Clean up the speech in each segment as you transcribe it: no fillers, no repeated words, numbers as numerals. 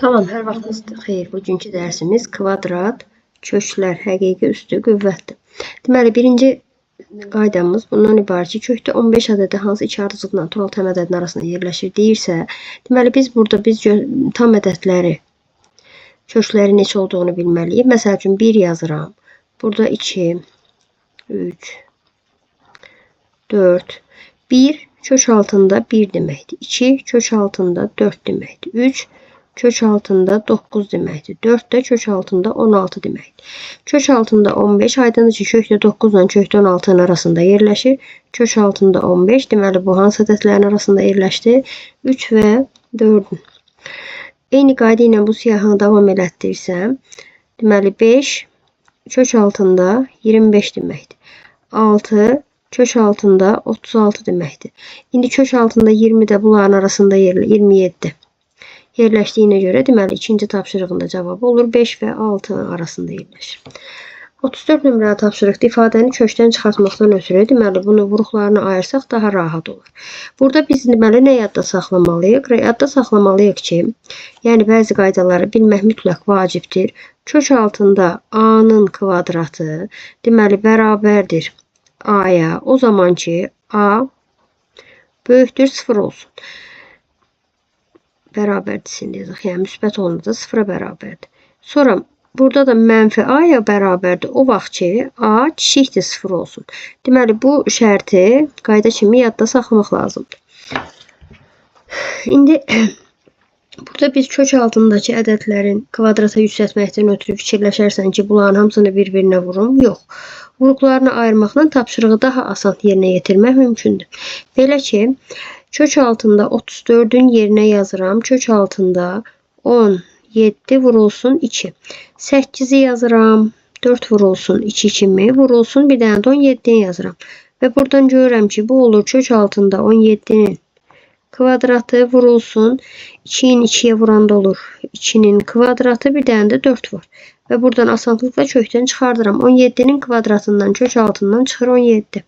Salam, hər vaxtınız xeyir. Bugünkü dərsimiz kvadrat, köklər, həqiqi üstü qüvvətdir. Deməli, birinci qaydamız bundan ibarət ki, kökdə 15 ədədi hansı iki ardıcıqla tural tam ədədin arasında yerləşir deyirsə, deməli, biz tam ədədləri, kökləri neçə olduğunu bilməliyik. Məsəl üçün, 1 yazıram. Burada 2, 3, 4, 1 kök altında 1 deməkdir. 2 kök altında 4 deməkdir. 3 kök altında 9 deməkdir. 4 də kök altında 16 deməkdir. Kök altında 15, aydındır ki, kökdə 9 ilə kökdə 16'nın arasında yerləşir. Kök altında 15, deməli bu hansı ədədlərin arasında yerləşdi? 3 və 4'ün. Eyni qayda ilə bu siyahını davam elətdirsəm, deməli 5 kök altında 25 deməkdir. 6 kök altında 36 deməkdir. İndi kök altında 20 də bunların arasında 27 yerləşdiyinə görə, deməli, ikinci tapşırığında cavabı olur 5 və 6 arasında yerləşir. 34 nömrəli tapşırıqda ifadəni kökdən çıxartmaqdan ötürü, deməli, bunu vuruqlarını ayırsaq daha rahat olur. Burada biz, deməli, nə yadda saxlamalıyıq? Yadda saxlamalıyıq ki, yəni bəzi qaydaları bilmək mütləq vacibdir. Kök altında A-nın kvadratı, deməli, bərabərdir A-ya. O zaman ki, A böyükdür 0 olsun. Bərabərdir yazaq. Yəni müsbət olanda 0'a bərabərdir. Sonra burada da mənfi A-ya bərabərdir. O vaxt ki, A kiçikdir 0 olsun. Deməli bu şərti qayda kimi yadda saxlamaq lazımdır. İndi burada biz kök altındakı ədədlərin kvadrata yüksəltməkdən ötürü fikirləşərsən ki, bunların hamısını bir-birinə vurum. Yox. Vuruqlarını ayırmaqla tapşırığı daha asan yerinə yetirmək mümkündür. Belə ki, kök altında 34'ün yerinə yazıram. Kök altında 17 vurulsun 2. 8'i yazıram. 4 vurulsun 2 kimi vurulsun. Bir dənə də 17'ni yazıram. Və buradan görürəm ki, bu olur kök altında 17'nin kvadratı vurulsun. 2'nin 2'ye vuranda olur 2'nin kvadratı. Bir dənə də 4 var. Və buradan asanlıqla kökdən çıxardıram. 17'nin kvadratından kök altından çıxır 17.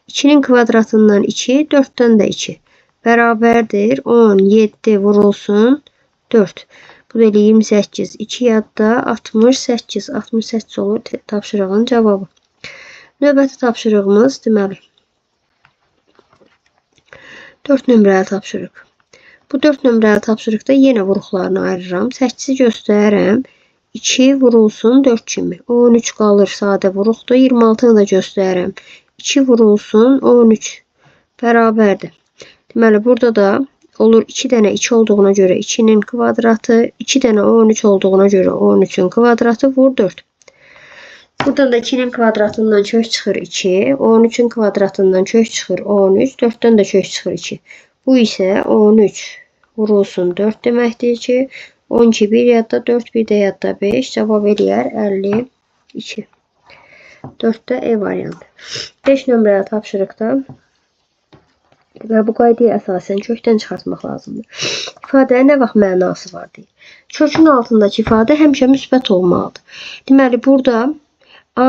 2'nin kvadratından 2, 4'ten de 2. Bərabərdir 17 vurulsun 4. Bu da 28. 2 yadda 68. 68 olur tapşırığın cevabı. Növbəti tapşırığımız deməli 4 nömrəli tapşırıq. Bu 4 nömrəli tapşırıqda yenə vuruqlarını ayırıram. 8'i göstərirəm. 2 vurulsun 4 kimi. 13 qalır sadə vuruqdur. 26'nı da göstərirəm. 2 vurulsun 13 bərabərdir. Deməli burada da olur 2 dənə 2 olduğuna görə 2'nin kvadratı, 2 dənə 13 olduğuna görə 13'ün kvadratı vur 4. Buradan da 2'nin kvadratından kök çıxır 2, 13'ün kvadratından kök çıxır 13, 4'dən də kök çıxır 2. Bu isə 13 vurulsun 4 deməkdir ki, 12 bir yadda 4 bir də yadda 5 cavab eləyər 52. 4'te E variantı. 5 nömrəli tapşırıqda və bu qaydaya əsasən kökdən çıxartmaq lazımdır. İfadəyə nə vaxt mənası var deyir. Kökün altındakı ifadə həmişə müsbət olmalıdır. Deməli burada A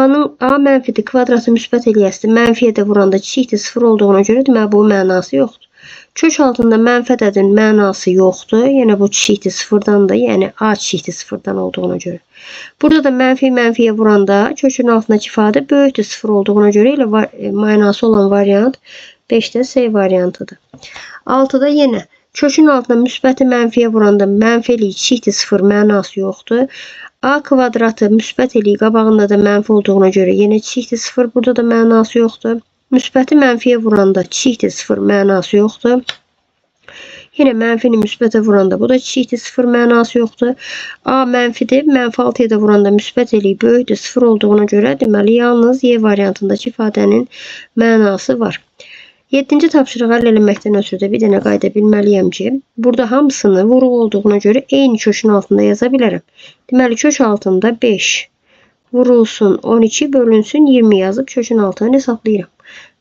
mənfidir, kvadratı müsbət eləyəsi mənfiyə də vuranda kiçikdir 0 olduğuna görə deməli bu mənası yoxdur. Kök altında mənfi ədədin mənası yoxdur. Yəni bu kiçikdir 0'dan da, yəni A kiçikdir 0'dan olduğuna görə. Burada da mənfiyə vuranda kökün altındakı ifadə böyükdür 0 olduğuna görə ilə mənası olan variant 5'də C variantıdır. 6'da yenə kökün altına müsbəti mənfiyə vuranda mənfiliyi kiçikdir 0 mənası yoxdur. A kvadratı müsbət eliyi qabağında da mənfi olduğuna görə yenə kiçikdir 0. Burada da mənası yoxdur. Müsbəti mənfiyə vuranda kiçikdir 0 mənası yoxdur. Yenə mənfini müsbətə vuranda bu da kiçikdir 0 mənası yoxdur. A mənfidir. Mənfi 6'ya da vuranda müsbət eliyi böyükdür 0 olduğuna görə deməli yalnız Y variantındakı ifadənin mənası var. 7-ci tapşırığı həll eləməkdən ötürü də bir dənə qayda bilməliyəm ki, burada hamısını vuruq olduğuna görə eyni kökün altında yaza bilərəm. Deməli kök altında 5 vurulsun 12 bölünsün 20 yazıb kökün altını hesablayıram.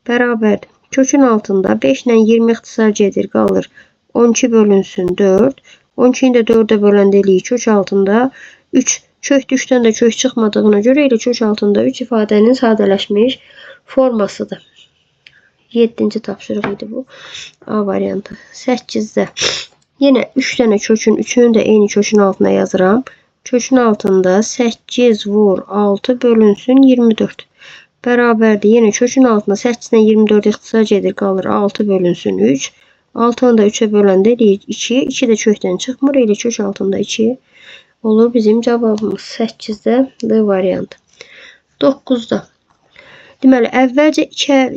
Bərabərdir. Kökün altında 5 ilə 20 ixtisar gedir, qalır 12 bölünsün 4. 12'ni də 4'e böləndə eləyik kök altında 3. Kök 3'dən də kök çıxmadığına görə elə kök altında 3 ifadənin sadələşmiş formasıdır. 7-ci tapşırıq idi bu. A variantı. 8'də Yine 3 tane kökün 3'ünü de eyni kökün altına yazıram. Kökün altında 8 vur 6 bölünsün 24. Bərabərdir. Yine kökün altında 8-dən 24 ixtisar edir. Qalır 6 bölünsün 3. 6'nı da 3'e böləndə eləyir 2. 2 də kökdən çıxmır. Elə kök altında 2 olur. Bizim cavabımız 8'də D variantı. 9'da. Deməli, əvvəlcə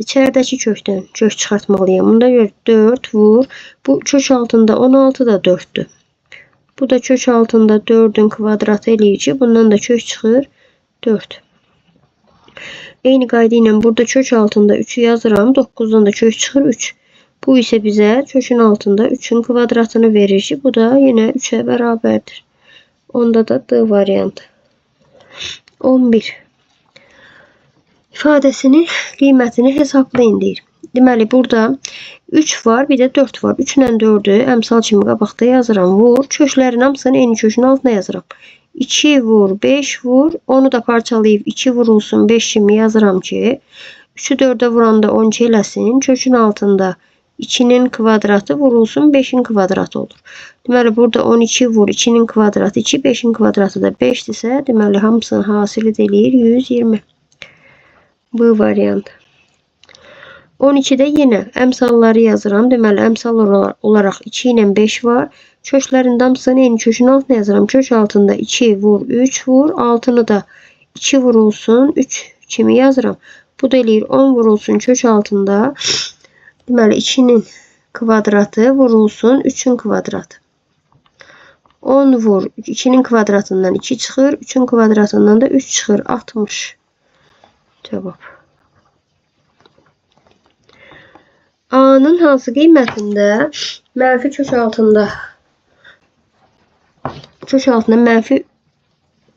içəridəki kökdən kök çıxartmalıyam. Bunda görə 4 vur. Bu kök altında 16 da 4'dür. Bu da kök altında 4'ün kvadratı eləyir ki, bundan da kök çıxır 4. Eyni qayda ilə burada kök altında 3'ü yazıram. 9'dan da kök çıxır 3. Bu isə bizə kökün altında 3'ün kvadratını verir ki, bu da yine 3'e bərabərdir. Onda da D variantı. 11. İfadesinin qiymətini hesablayın deyir. Deməli, burada 3 var, bir də 4 var. 3 ilə 4'ü əmsal kimi qabaqda yazıram. Vur. Köklərin hamısını eyni kökün altına yazıram. 2 vur, 5 vur. Onu da parçalayıb 2 vurulsun 5 kimi yazıram ki, 3'ü 4'e vuranda 12 eləsin. Kökün altında 2'nin kvadratı vurulsun 5'in kvadratı olur. Deməli, burada 12 vur, 2'nin kvadratı 2, 5'in kvadratı da 5'dirsə, deməli, hamısının hasili eləyir 120. Bu variant. 12'de yine əmsalları yazıram. Deməli, əmsal olaraq 2 ilə 5 var. Köklərin hamısını eyni kökün altına yazıram. Kök altında 2 vur, 3 vur. Altını da 2 vurulsun 3 kimi yazıram. Bu da eləyir 10 vurulsun kök altında. Deməli, 2'nin kvadratı vurulsun 3'ün kvadratı. 10 vur, 2'nin kvadratından 2 çıxır. 3'ün kvadratından da 3 çıxır. 60. Cevap. A'nın hansı qiymətində mənfi kök altında mənfi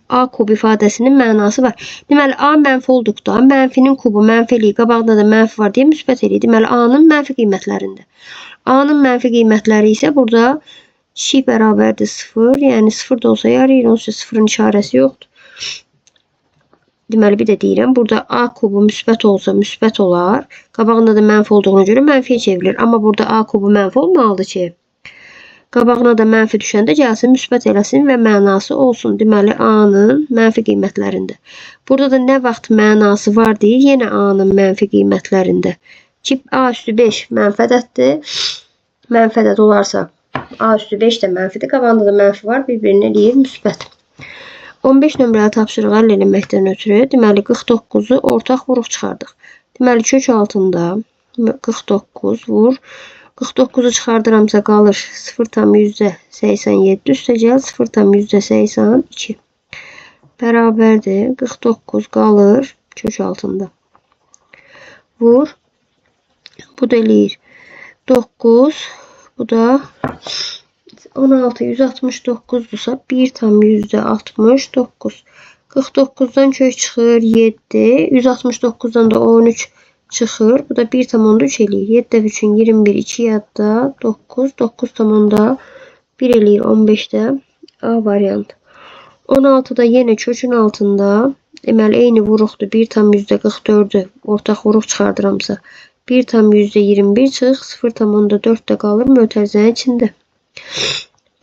A kub ifadəsinin mənası var. Deməli, A mənfi olduqda mənfinin kubu mənfiliyi qabağında da mənfi var deyə müsbət eləyir. Deməli, A'nın mənfi qiymətlərində. A'nın mənfi qiymətləri isə burada şi bərabərdir 0. Yəni 0 da olsa yarayır. Onsuz 0'ın işarəsi yoxdur. Deməli, bir də deyirəm, burada A kubu müsbət olsa müsbət olar. Qabağında da mənfi olduğuna görə mənfiyə çevrilir. Amma burada A kubu mənfi olmalıdır ki, qabağına da mənfi düşəndə gəlsin, müsbət eləsin və mənası olsun. Deməli, A'nın mənfi qiymətlərində. Burada da nə vaxt mənası var deyir, yenə A'nın mənfi qiymətlərində. Ki, A üstü 5 mənfi ədəddir. Mənfi ədəd olarsa A üstü 5 də mənfidir. Qabağında da mənfi var, bir-birini eləyir müsbət. 15 nömrəli tapşırığı həll eləməkdən ötürü, deməli, 49'u ortaq vuruq çıxardıq. Deməli, kök altında 49 vur. 49'u çıxardıramsa qalır 0,87 üstə gəl 0,82 bərabərdir. 49 qalır kök altında. Vur. Bu da eləyir 9. Bu da 16 169'dursa 1,69. 49'dan kök çıxır 7. 169'dan da 13 çıxır. Bu da 1,3 eləyir. 7 dəfə 3'ün 21, 2 yadda 9. 9,1 eləyir 15'də. A variantı. 16'da yenə kökün altında. Deməli, eyni vuruqdur. 1,44'ü ortaq vuruq çıxardıramsa 1,21 çıx. 0,4 də qalır mötərizənin içində.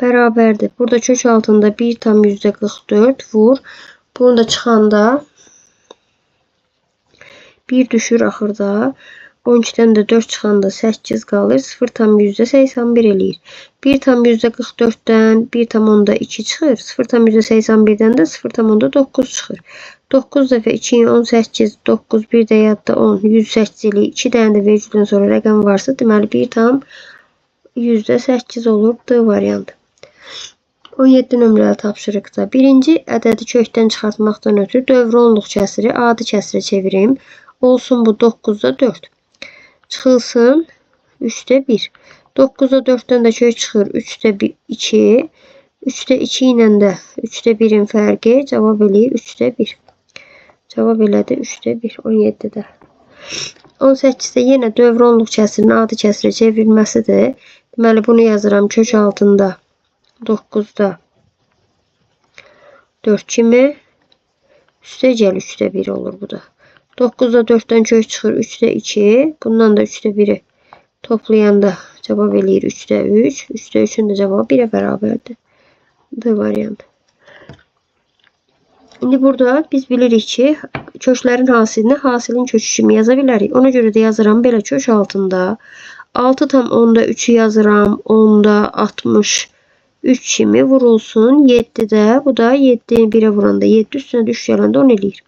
Bərabərdir. Burada kök altında 1,44 vur. Bunu da çıxanda 1 düşür axırda. 12'dən də 4 çıxanda 8 qalır. 0,81 eləyir. 1,44'dən 1,2 çıxır. 0,81'dən də 0,9 çıxır. 9 dəfə 2, 18, 9, 1 də yadda 10, 108 eləyir. 2 dənə də vergüldən sonra rəqəm varsa, deməli 1,8 olur. D variantı. 17 nömrəli tapşırıqda birinci ədədi kökdən çıxartmaqdan ötürü dövrü-onluq kəsiri adi kəsirə çevirim. Olsun bu 9'da 4. Çıxılsın 3'də 1. 9'da 4'dən də kök çıxır 3'də 2. 3'də 2 ilə də 3'də 1'in fərqi cavab eləyir 3'də 1. Cavab elədi 3'də 1. 17'də. 18'də yenə dövrü-onluq kəsirinin adi kəsirə çevrilməsidir. Deməli, bunu yazıram kök altında 9'da 4 kimi. Üstə gəl 3'də 1 olur bu da. 9'da 4'dən kök çıxır 3'də 2. Bundan da 3'də 1'i toplayanda Cevap eləyir 3'də 3. 3'də 3'ün də cevabı 1'e bərabərdir. D variantı. İndi burada biz bilirik ki, köklərin hasilini hasilin kökü kimi yaza bilərik. Ona görə də yazıram belə kök altında. 6 tam 10'da 3'ü yazıram. 10'da 63 kimi vurulsun. 7'də bu da 7'ni 1'e vuranda 7 üstüne düş gələndə 10 eləyir.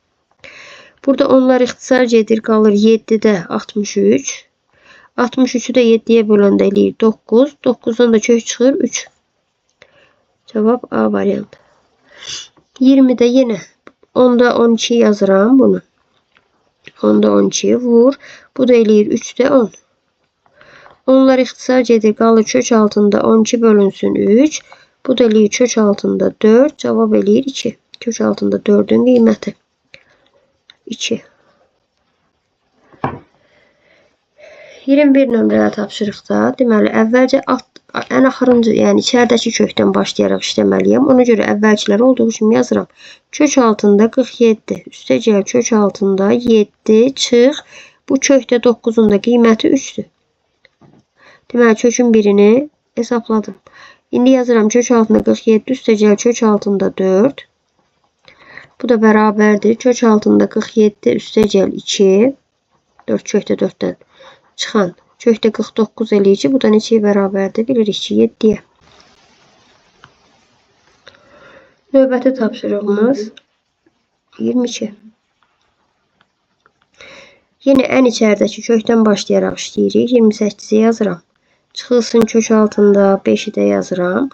Burada onlar ixtisarca edir qalır 7'də 63. 63'ü də 7'ye böləndə eləyir 9. 9'dan da kök çıxır 3. Cevap A variantı. 20'de yine 10'da 12 yazıram bunu. 10'da 12 vur. Bu da eləyir 3'də 10. Onlar ixtisarca edir qalır kök altında 12 bölünsün 3. Bu da eləyir kök altında 4. Cevap eləyir 2. Kök altında 4'ün qiyməti 2. 21 nömrəli tapşırıqda deməli əvvəlcə ən axırıncı, yəni içəridəki kökdən başlayaraq işləməliyəm. Ona görə əvvəlkiləri olduğu kimi yazıram. Kök altında 47. Üstə gəl kök altında 7 çıx. Bu kökdə 9'un da qiyməti 3'dür. Deməli kökün birini hesapladım. İndi yazıram kök altında 47. Üstə gəl kök altında 4. Bu da bərabərdir. Kök altında 47. Üstə gəl 2. 4 kökdə 4'dən çıxan. Kökdə 49 eləyir ki, bu da neçəyə bərabərdir? Bilirik ki, 7'yə. Növbəti tapşırığımız 22. Yenə ən içəridəki kökdən başlayaraq işləyirik. 28'i yazıram. Çıxılsın kök altında 5'i də yazıram.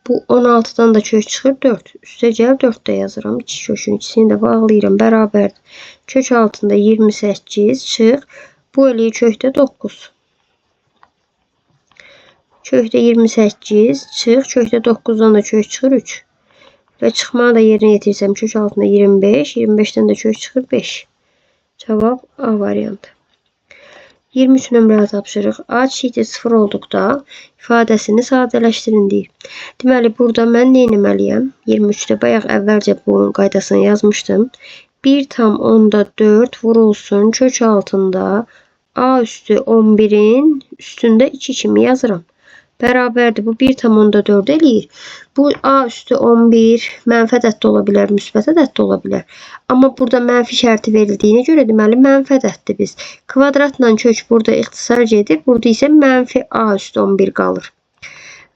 Bu 16'dan da kök çıxır 4. Üstə gəl 4 də yazıram. 2 kökün ikisini də bağlayıram. Bərabərdir. Kök altında 28 çıx. Bu eləyir kökdə 9. Kökdə 28 çıx. Kökdə 9'dan da kök çıxır 3. Və çıxmanı da yerinə yetirsəm kök altında 25. 25'dən də kök çıxır 5. Cevap A variantı. 23 nömrəli tapşırıq. A eşittir 0 olduqda ifadəsini sadələşdirin deyir. Deməli burada mən nə etməliyəm? 23'də bayaq əvvəlcə bunun qaydasını yazmışdım. 1 tam 10'da 4 vurulsun kök altında A üstü 11'in üstündə 2 kimi yazıram. Bərabərdir. Bu 1 tam 10'da 4 eləyir. Bu A üstü 11 mənfi ədəd də ola bilər, müsbət ədəd də ola bilər. Amma burada mənfi şərti verildiyinə görə deməli mənfi ədəddir biz. Kvadratla kök burada ixtisarca edir. Burada isə mənfi A üstü 11 qalır.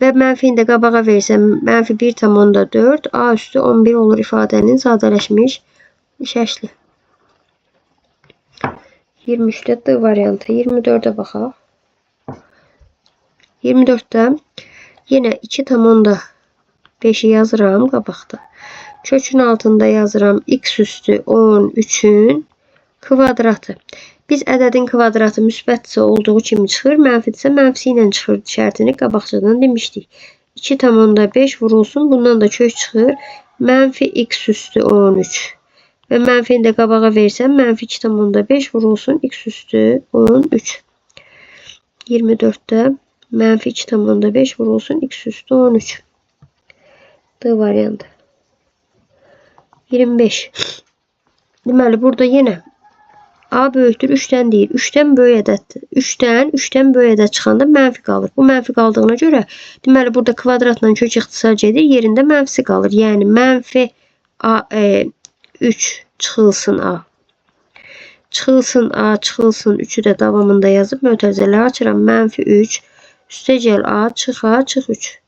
Və mənfini də qabağa versəm mənfi 1 tam 10'da 4 A üstü 11 olur ifadənin sadələşmiş şəkli. 23'də D variantı. 24'ə baxaq. 24'də yenə 2 tam 10'da 5'i yazıram qabaqda. Kökün altında yazıram x üstü 13'ün kvadratı. Biz ədədin kvadratı müsbətsə olduğu kimi çıxır, mənfidirsə mənfisi ilə çıxır şərtini qabaqcadan demişdik. 2 tam 10'da 5 vurulsun, bundan da kök çıxır. Mənfi x üstü 13. Və mənfini də qabağa versəm mənfi 2 tam 10'da 5 vurulsun x üstü 13. 24'də mənfi 2 tam 10'da 5 vurulsun x üstü 13. D variantı. 25. Deməli burada yenə A böyükdür 3'dən deyir. 3'dən böyük ədəddir. 3'dən böyük ədəd çıxanda mənfi qalır. Bu mənfi qaldığına görə deməli burada kvadratla kök ixtisarca edir. Yerində mənfisi qalır. Yəni mənfi A 3 çıxılsın A. Çıxılsın A, çıxılsın 3'ü də davamında yazıb mötərizələri açıram. Mənfi 3 üstə gəl A, çıx A, çıx 3.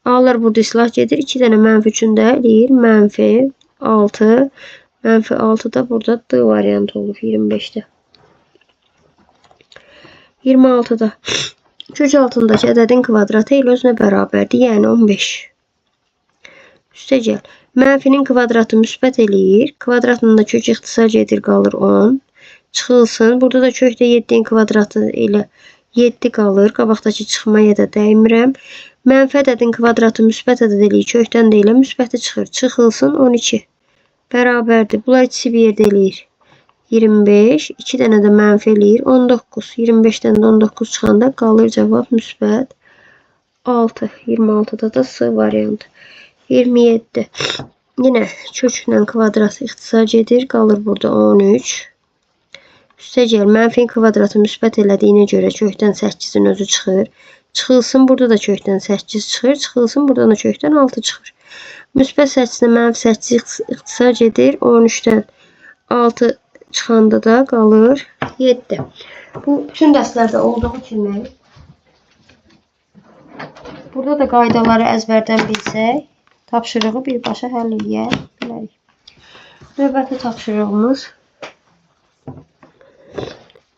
A'lar burada islah gedir. 2 dənə mənfi 3'ün də eləyir. Mənfi 6. Mənfi 6 da burada D variantı olur 25'də. 26'da kök altındakı ədədin kvadratı ilə özünə bərabərdir. Yəni 15. Üstə gəl. Mənfinin kvadratı müsbət eləyir. Kvadratla da kök ixtisarca edir qalır 10. Çıxılsın. Burada da kökdə 7'nin kvadratı ilə 7 qalır. Qabaqdakı çıxmaya da dəymirəm. Mənfi ədədin kvadratı müsbət ədəd eləyir. Kökdən də elə müsbəti çıxır. Çıxılsın 12. Bərabərdir. Bunlar ikisi bir yerdə eləyir. 25. 2 dənə də mənfi eləyir. 19. 25'dən də 19 çıxanda qalır cavab müsbət 6. 26'da da S variantı. 27. Yine köklə kvadratı ixtisarca edir. Qalır burada 13. Üstə gəl. Mənfin kvadratı müsbət elədiyinə görə kökdən 8'in özü çıxır. Çıxılsın, burada da kökdən 8 çıxır. Çıxılsın, buradan da kökdən 6 çıxır. Müsbət 8-dən mənfi 8 ixtisar edir. 13-dən 6 çıxanda da qalır 7. Bu bütün dərslərdə olduğu kimi burada da qaydaları əzbərdən bilsək, tapşırığı birbaşa həll edə bilərik. Növbəti tapşırığımız.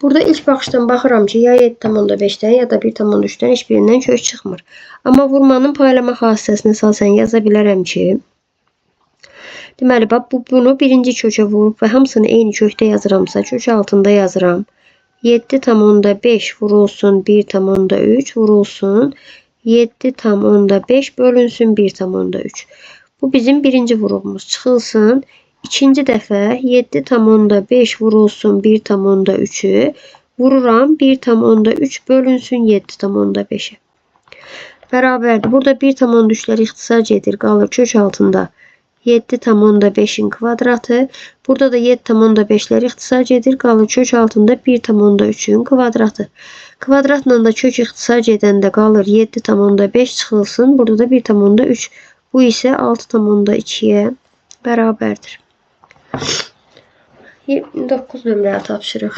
Burada ilk baxışdan baxıram ki, ya 7,5-dən ya da 1,3-dən heç birindən kök çıxmır. Amma vurmanın paylama xassəsini əsasən yaza bilərəm ki, deməli, bunu birinci kökə vurub və hamısını eyni kökdə yazıramsa, kök altında yazıram. 7,5 vurulsun 1,3 vurulsun 7,5 bölünsün 1,3. Bu bizim birinci vurulumuz. Çıxılsın. İkinci dəfə 7,5 vurulsun 1,3'ü vururam 1,3 bölünsün 7,5'e. Bərabərdir. Burada 1,3'lər ixtisar edir, qalır kök altında 7,5'in kvadratı. Burada da 7,5'lər ixtisar edir, qalır kök altında 1,3'ün kvadratı. Kvadratla da kök ixtisar edəndə qalır 7,5 çıxılsın. Burada da 1,3. Bu isə 6,2'ye bərabərdir. 29 nömrəyə tapşırıq.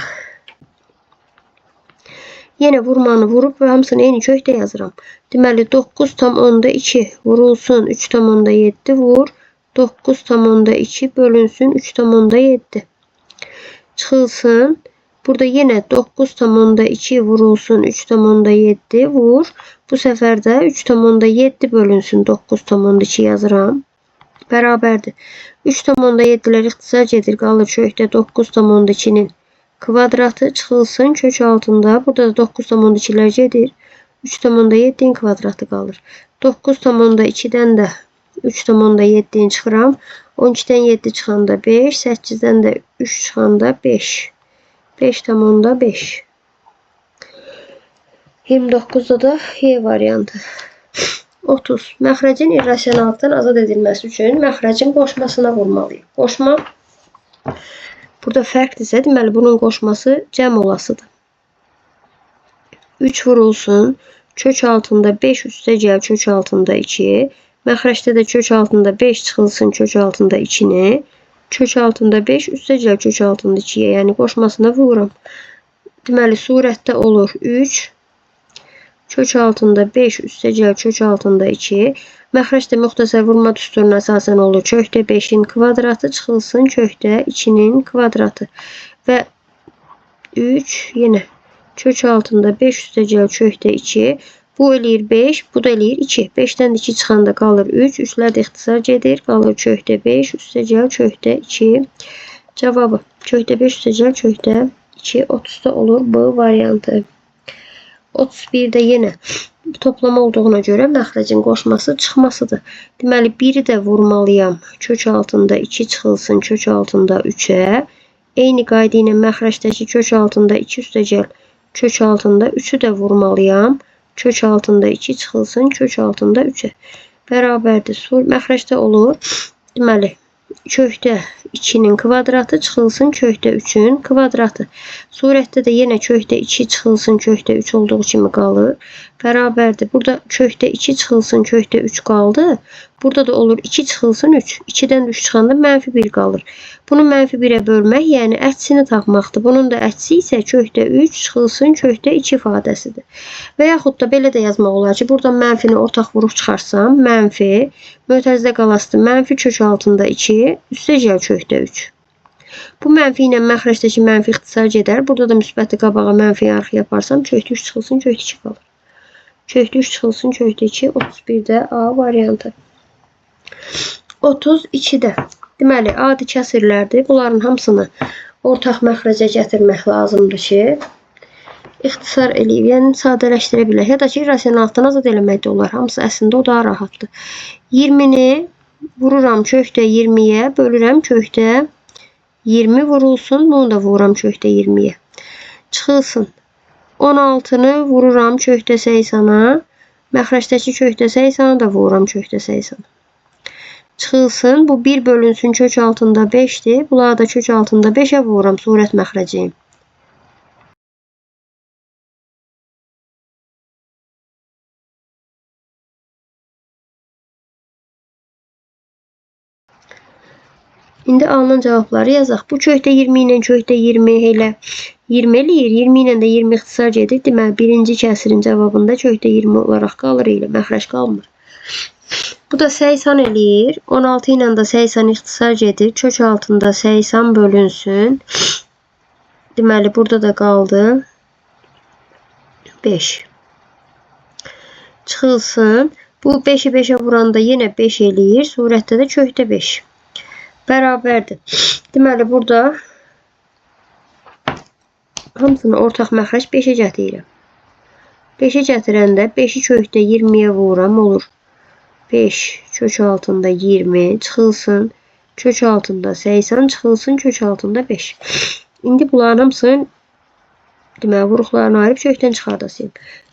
Yenə vurmanı vurub və hamısını eyni kökdə yazıram. Deməli 9,2 vurulsun 3,7 vur 9,2 bölünsün 3,7. Çıxılsın. Burada yenə 9,2 vurulsun 3,7 vur. Bu səfər də 3,7 bölünsün 9,2 yazıram. Bərabərdir. 3,7'lər ixtisar edir, qalır kökdə 9,2'nin kvadratı. Çıxılsın kök altında. Burada da 9,2'lər gedir. 3,7'in kvadratı qalır. 9,2'dən də 3,7'ni çıxıram. 12'dən 7 çıxanda 5, 8'dən də 3 çıxanda 5. 5,5. 29'da da Y variantı. 30. Məxrəcin irrasionallıqdan azad edilməsi üçün məxrəcin qoşmasına vurmalıyıq. Qoşma burada fərqdirsə, deməli bunun qoşması cəm olasıdır. 3 vurulsun. Kök altında 5 üstə gəl kök altında 2. Məxrəcdə də kök altında 5 çıxılsın kök altında 2'ni. Kök altında 5 üstə gəl kök altında 2'ye. Yəni qoşmasına vururam. Deməli surətdə olur 3. Kök altında 5 üstə gəl kök altında 2. Məxrəcdə müxtəsər vurma düsturuna əsasən olur. Kökdə 5'in kvadratı çıxılsın kökdə 2'nin kvadratı. Və 3 yenə kök altında 5 üstə gəl kökdə 2. Bu eləyir 5, bu da eləyir 2. 5'dən 2 çıxanda qalır 3. 3'lər də ixtisar edir. Qalır kökdə 5 üstə gəl kökdə 2. Cavabı kökdə 5 üstə gəl kökdə 2. 30'da olur bu variantı. 31'də yenə toplama olduğuna görə məxrəcin qoşması çıxmasıdır. Deməli 1'i də vurmalıyam. Kök altında 2 çıxılsın kök altında 3'e. Eyni qayda ilə məxrəcdəki kök altında 2 üstə gəl kök altında 3'ü də vurmalıyam. Kök altında 2 çıxılsın kök altında 3'e. Bərabərdir. Məxrəcdə olur. Deməli kökdə 2'nin kvadratı çıxılsın kökdə 3'ün kvadratı. Surətdə də yenə kökdə 2 çıxılsın kökdə 3 olduğu kimi qalır. Bərabərdir. Burada kökdə 2 çıxılsın kökdə 3 qaldı. Burada da olur 2 çıxılsın 3. 2'dən 3 çıxanda mənfi 1 qalır. Bunu mənfi 1'ə bölmək, yəni əksini tapmaqdır. Bunun da əksi isə kökdə 3 çıxılsın kökdə 2 ifadəsidir. Və yaxud da belə də yazmaq olar ki, burada mənfini ortaq vurub çıxarsam, mənfi mötərizə qalasıdır. Mənfi kök altında 2 üstə gəl kökdə 3. Bu mənfi ilə məxrəcdəki mənfi ixtisar edər. Burada da müsbəti qabağa mənfi arxa yaparsam kökdə 3 çıxılsın kökdə 2 qalır. Kökdə 3 çıxılsın kökdə 2. 31'də A variantı. 32'də. Deməli, adi kəsirlərdir. Bunların hamısını ortaq məxrəcə gətirmək lazımdır ki, ixtisar eləyib, yəni sadələşdirə bilək. Ya da ki, irrasionallıqdan azad eləmək də olar. Hamısı əslində o daha rahatdır. 20'ni vururam kökdə 20'yə, bölürəm kökdə 20 vurulsun. Bunu da vururam kökdə 20'yə. Çıxılsın. 16'nı vururam kökdə 80'a. Məxrəcdəki kökdə 80'a da vururam kökdə 80'a. Çıxılsın. Bu 1 bölünsün kök altında 5'dir. Bunları da kök altında 5'e vururam surət məxrəciyim. İndi alınan cavabları yazaq. Bu kökdə 20 ilə kökdə 20 elə 20 eləyir. 20 ilə də 20 ixtisar gedir. Deməli, birinci kəsirin cavabında kökdə 20 olaraq qalır elə. Məxrəc qalmır. Bu da 80 eləyir. 16 ilə də 80 ixtisar gedir. Kök altında 80 bölünsün. Deməli, burada da qaldı 5. Çıxılsın. Bu 5'i 5'e vuranda yenə 5 eləyir. Surətdə də kökdə 5. Bərabərdir. Deməli, burada hamısını ortaq məxrəc 5'e gətirirəm. 5'e gətirəndə 5'i kökdə 20'ye vururam, olur. 5 kök altında 20 çıxılsın. Kök altında 80 çıxılsın. Kök altında 5. İndi bunların hamısını deməli, vuruqlarını ayırıb kökdən çıxardasıyım.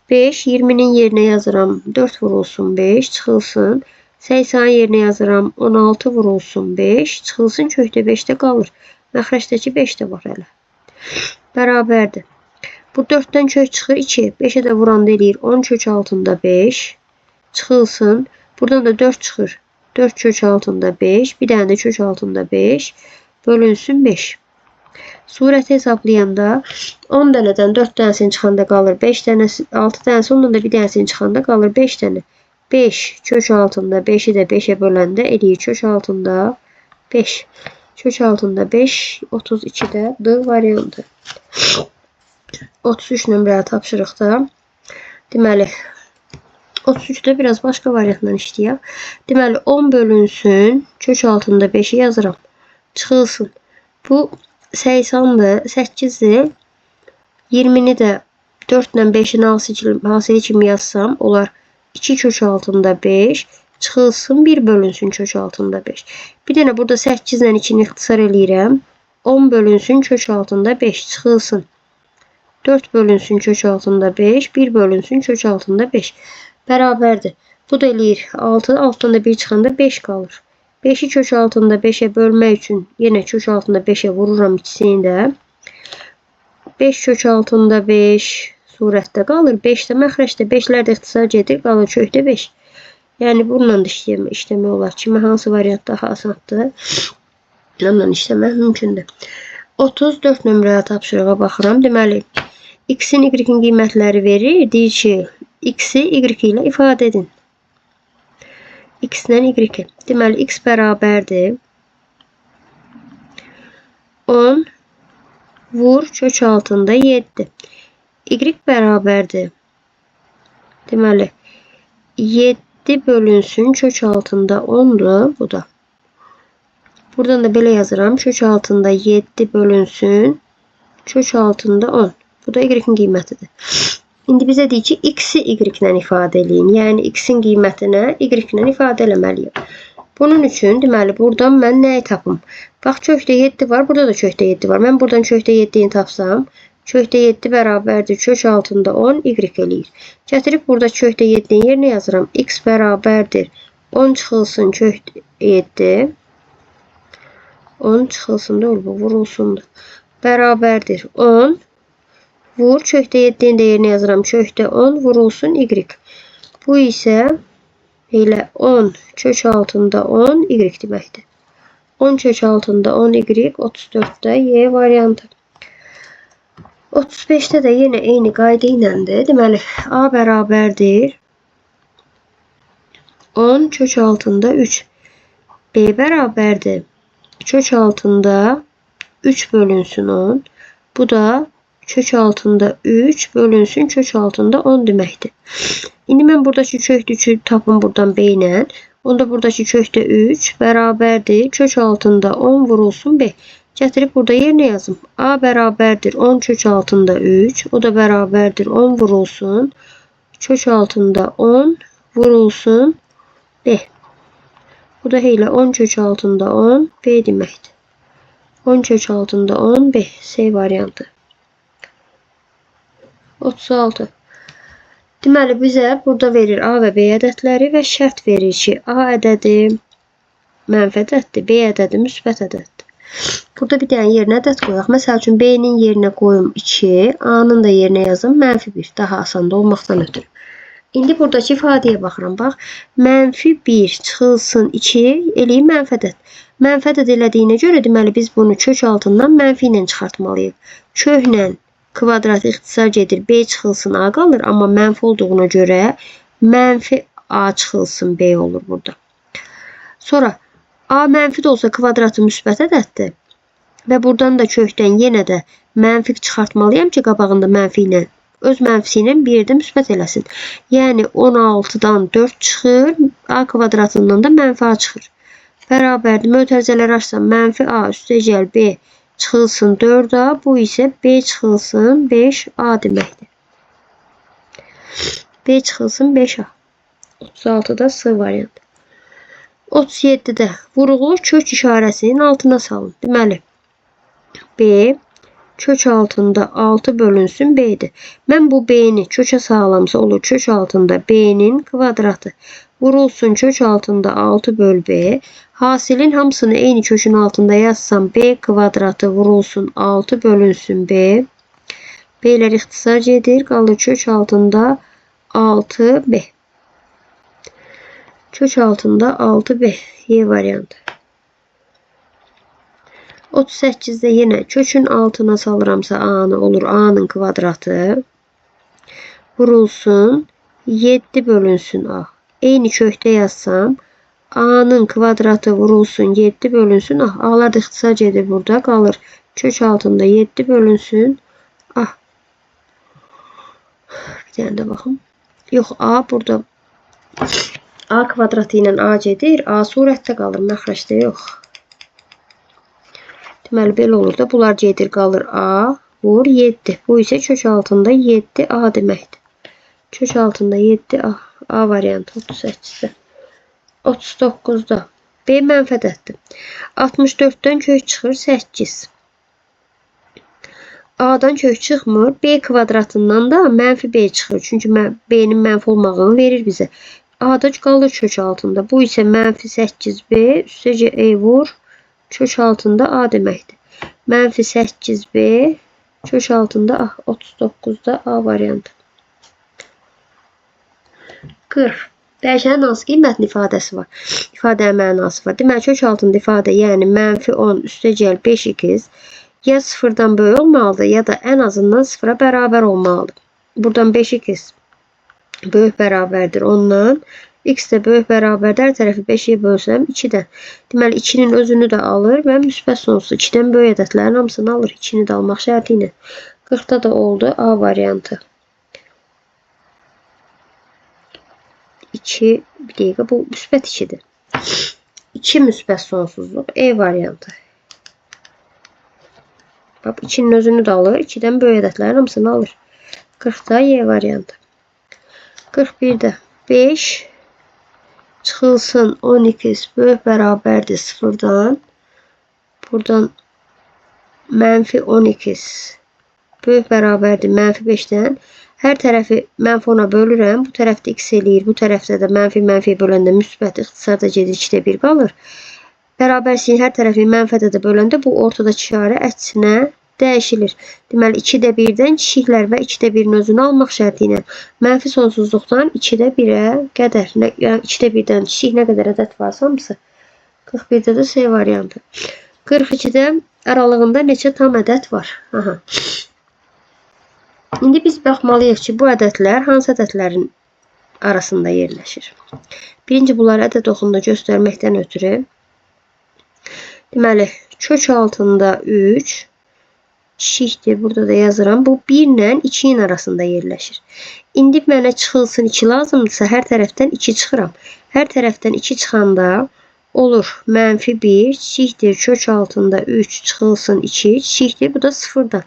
5, 20'nin yerine yazıram. 4 vurulsun 5 çıxılsın. 80 yerine yazıram. 16 vurulsun 5 çıxılsın. Kökdə 5'də qalır. Məxrəcdəki 5 də var hələ. Bərabərdir. Bu 4'dən kök çıxır 2. 5'e də vuranda eləyir 10 kök altında 5 çıxılsın. Buradan da 4 çıxır. 4 kök altında 5. Bir dənə də kök altında 5 bölünsün 5. Surəti hesablayanda 10 dənədən 4 dənəsini çıxanda qalır 5 dənəsi, 6 dənəsi, ondan da bir dənəsini çıxanda qalır 5 dənə. 5 kök altında 5'i də 5'e böləndə eləyir kök altında 5. Kök altında 5 32'də D variantı. 33 nömrəli tapşırıqda deməli 33'də biraz başqa variantla işləyək. Deməli 10 bölünsün kök altında 5'i yazıram. Çıxılsın. Bu 80'dır, 8'dir. 20'ni də 4 ilə 5'in hasili kimi yazsam olar 2 kök altında 5 çıxılsın 1 bölünsün kök altında 5. Bir dənə burada 8 ilə 2'ni ixtisar eləyirəm. 10 bölünsün kök altında 5 çıxılsın. 4 bölünsün kök altında 5, 1 bölünsün kök altında 5. Bərabərdir. Bu da eləyir 6, altdan da 1 çıxanda 5 qalır. 5'i kök altında 5'e bölmək üçün yenə kök altında 5'e vururam ikisini də. 5 kök altında 5 surətdə qalır. 5 də məxrəcdə 5'lər də ixtisar gedir. Qalır kökdə 5. Yəni bununla da işləmək olar. Kimə hansı variant daha asandır? Bununla işləmək mümkündür. 34 nömrəli tapşırığa baxıram. Deməli, x-in, y-in qiymətləri verir. Deyir ki, x-i y ilə ifadə edin. X-dən y. Deməli, x bərabərdir 10 vur kök altında 7. Y bərabərdir. Deməli, 7 bölünsün kök altında 10'dur. Bu da. Buradan da belə yazıram. Kök altında 7 bölünsün kök altında 10. Bu da y-in qiymətidir. İndi bizə deyir ki, x-i y ilə ifadə eləyin. Yəni, x-in qiymətinə y ilə ifadə eləməliyim. Bunun üçün, deməli, buradan mən nəyi tapım? Bax, kökdə 7 var, burada da kökdə 7 var. Mən buradan kökdə 7'ni tapsam, kökdə 7 bərabərdir kök altında 10 y eləyir. Gətirib burada kökdə 7'nin yerinə yazıram. X bərabərdir 10 çıxılsın kökdə 7. 10 çıxılsın da olur, vurulsun da. Bərabərdir 10. Vur kökdə 7'nin də yerinə yazıram. Kökdə 10 vurulsun y. Bu isə elə 10 kök altında 10 y deməkdir. 10 kök altında 10 y 34'də y variantı. 35'də də yenə eyni qayda iləndir. Deməli, a bərabərdir 10 kök altında 3. B bərabərdir kök altında 3 bölünsün 10. Bu da kök altında 3 bölünsün kök altında 10 deməkdir. İndi mən buradakı kökdə 3'ü tapım buradan B ilə. Onda buradakı kökdə 3 bərabərdir kök altında 10 vurulsun B. Gətirib burada yerinə yazım. A bərabərdir 10 kök altında 3. O da bərabərdir 10 vurulsun kök altında 10 vurulsun B. Bu da elə 10 kök altında 10 B deməkdir. 10 kök altında 10 B. C variantı. 36. Deməli, bizə burada verir A və B ədədləri və şərt verir ki, A ədədi mənfi ədəddir, B ədədi müsbət ədəddir. Burada bir dənə yerinə ədəd qoyaq. Məsəl üçün, B-nin yerinə qoyum 2, A-nın da yerinə yazım mənfi 1. Daha asan da olmaqdan ötürü. İndi buradakı ifadəyə baxıram. Bax, -1 çıxılsın 2 eləyib mənfi ədəd. Mənfi ədəd elədiyinə görə deməli biz bunu kök altından mənfi ilə çıxartmalıyıq. Köklə kvadrat ixtisar gedir. B çıxılsın A qalır. Amma mənfi olduğuna görə mənfi A çıxılsın B olur burada. Sonra A mənfi də olsa kvadratı müsbət ədəddir. Və buradan da kökdən yenə də mənfi çıxartmalıyam ki, qabağında mənfi ilə öz mənfisi ilə 1-də müsbət eləsin. Yəni 16-dan 4 çıxır, A kvadratından da mənfi A çıxır. Bərabərdir. Mötərizələri açsam mənfi A üstəgəl B çıxılsın 4A, bu isə B çıxılsın 5A deməkdir. B çıxılsın 5A. 36-da S variantı. 37-də vurğulu kök işarəsinin altına salın. Deməli, B kök altında 6 bölünsün B'dir. Mən bu B'ni kökə sağlamsa olur kök altında B'nin kvadratı. Vurulsun kök altında 6 böl B. Hasilin hamısını eyni kökün altında yazsam B kvadratı vurulsun 6 bölünsün B. B'lər ixtisar gedir. Qalır kök altında 6B. Kök altında 6B. Y variantı. 38'de yine kökün altına salıramsa A'nı olur. A'nın kvadratı. Vurulsun 7 bölünsün A. Eyni kökdə yazsam A'nın kvadratı vurulsun 7 bölünsün A. A'lar da ixtisar gedir burada. Qalır kök altında 7 bölünsün A. Bir tane de baxım. Yox, A burada A kvadratı ilə A gedir. A surətdə qalır. Məxrəcdə yox. Deməli, belə olur da. Bunlar gedir, qalır A. Vur 7. Bu isə kök altında 7A deməkdir. Kök altında 7A. A variantı 38'də. 39'da. B mənfi ədəddir. 64'dən kök çıxır 8. A'dan kök çıxmır. B kvadratından da mənfi B çıxır. Çünki B'nin mənfi olmağını verir bizə. A'da qalır kök altında. Bu isə mənfi 8B üstəcə E vur. Kök altında A deməkdir. Mənfi 8B kök altında A. 39'da A variantı. 40. Dəyişənin hansı qiymətli ifadəsi var? İfadənin mənası var. Deməli, kök altında ifadə, yəni mənfi 10 üstəgəl 5x ya sıfırdan böyük olmalıdır, ya da ən azından sıfıra bərabər olmalıdır. Buradan 5x böyük bərabərdir ondan. X də böyük bərabərdir. Hər tərəfi 5'e bölsəm 2'dən. Deməli, 2'nin özünü də alır və müsbət sonsuz 2'dən böyük ədədlərin hamısını alır. 2'ni də almaq şərti ilə. 40'da da oldu A variantı. 2 bir dəqiqə, bu müsbət 2'dir. 2 müsbət sonsuzluq E variantı. Bax, 2'nin özünü də alır. 2'dən böyük ədədlərin hamısını alır. 40'da Y variantı. 41'də 5 çıxılsın 12 böyük bərabərdir 0'dan. Buradan mənfi 12 böyük bərabərdir mənfi 5'dən. Hər tərəfi mənfi 10'a bölürəm. Bu tərəfdə x eləyir. Bu tərəfdə də mənfi böləndə müsbət ixtisarda gedir 2'də 1 qalır. Bərabərliyin hər tərəfi mənfi ədədə böləndə bu ortadakı işarə əksinə dəyişilir. Deməli, 2'də 1'dən kiçiklər və 2'də 1'in özünü almaq şərti ilə mənfi sonsuzluqdan 2'də 1'ə qədər, yəni 2'də 1'dən kiçik nə qədər ədəd varsa hamısı. 41'də də C variantı. 42'də aralığında neçə tam ədəd var? Aha. İndi biz baxmalıyıq ki, bu ədədlər hansı ədədlərin arasında yerləşir. Birinci, bunları ədəd oxunda göstərməkdən ötürü. Deməli, kök altında 3 kiçikdir. Burada da yazıram. Bu 1 ilə 2'nin arasında yerləşir. İndi mənə çıxılsın 2 lazımdırsa hər tərəfdən 2 çıxıram. Hər tərəfdən 2 çıxanda olur mənfi 1 kiçikdir. Kök altında 3 çıxılsın 2 kiçikdir. Bu da 0'dan.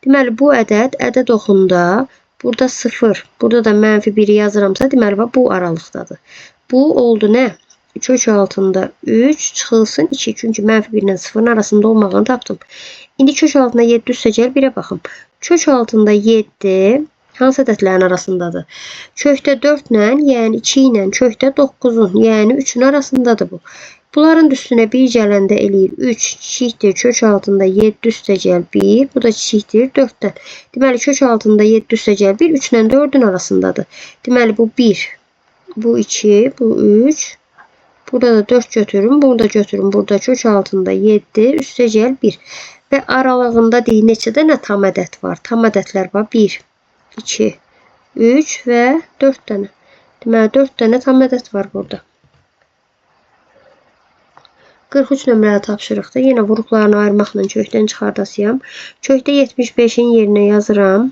Deməli, bu ədəd oxunda burada 0. Burada da mənfi 1'i yazıramsa deməli bu aralıqdadır. Bu oldu nə? Kök altında 3 çıxılsın 2. Çünki mənfi 1 ilə 0'ın arasında olmağını tapdım. İndi kök altında 7 üstəcəl 1'ə baxım. Kök altında 7 hansı ədədlərin arasındadır? Kökdə 4 ilə, yəni 2 ilə, kökdə 9'un, yəni 3'ün arasındadır bu. Bunların üstüne 1 gələndə eləyir 3 çiçikdir kök altında 7 üstə gəl 1. Bu da çiçikdir 4'dən. Deməli kök altında 7 üstə gəl 1 3 ilə 4'ün arasındadır. Deməli bu 1, bu 2, bu 3. Burada da 4 götürün, burada götürün. Burada kök altında 7 üstə gəl 1. Və aralığında deyil neçə dənə tam ədəd var. Tam ədədlər var 1, 2, 3 və 4 dənə. Deməli 4 dənə tam ədəd var burada. 43 nömrəli tapşırıqda yenə vuruqlarını ayırmaqla kökdən çıxardasıyam. Kökdə 75'in yerinə yazıram.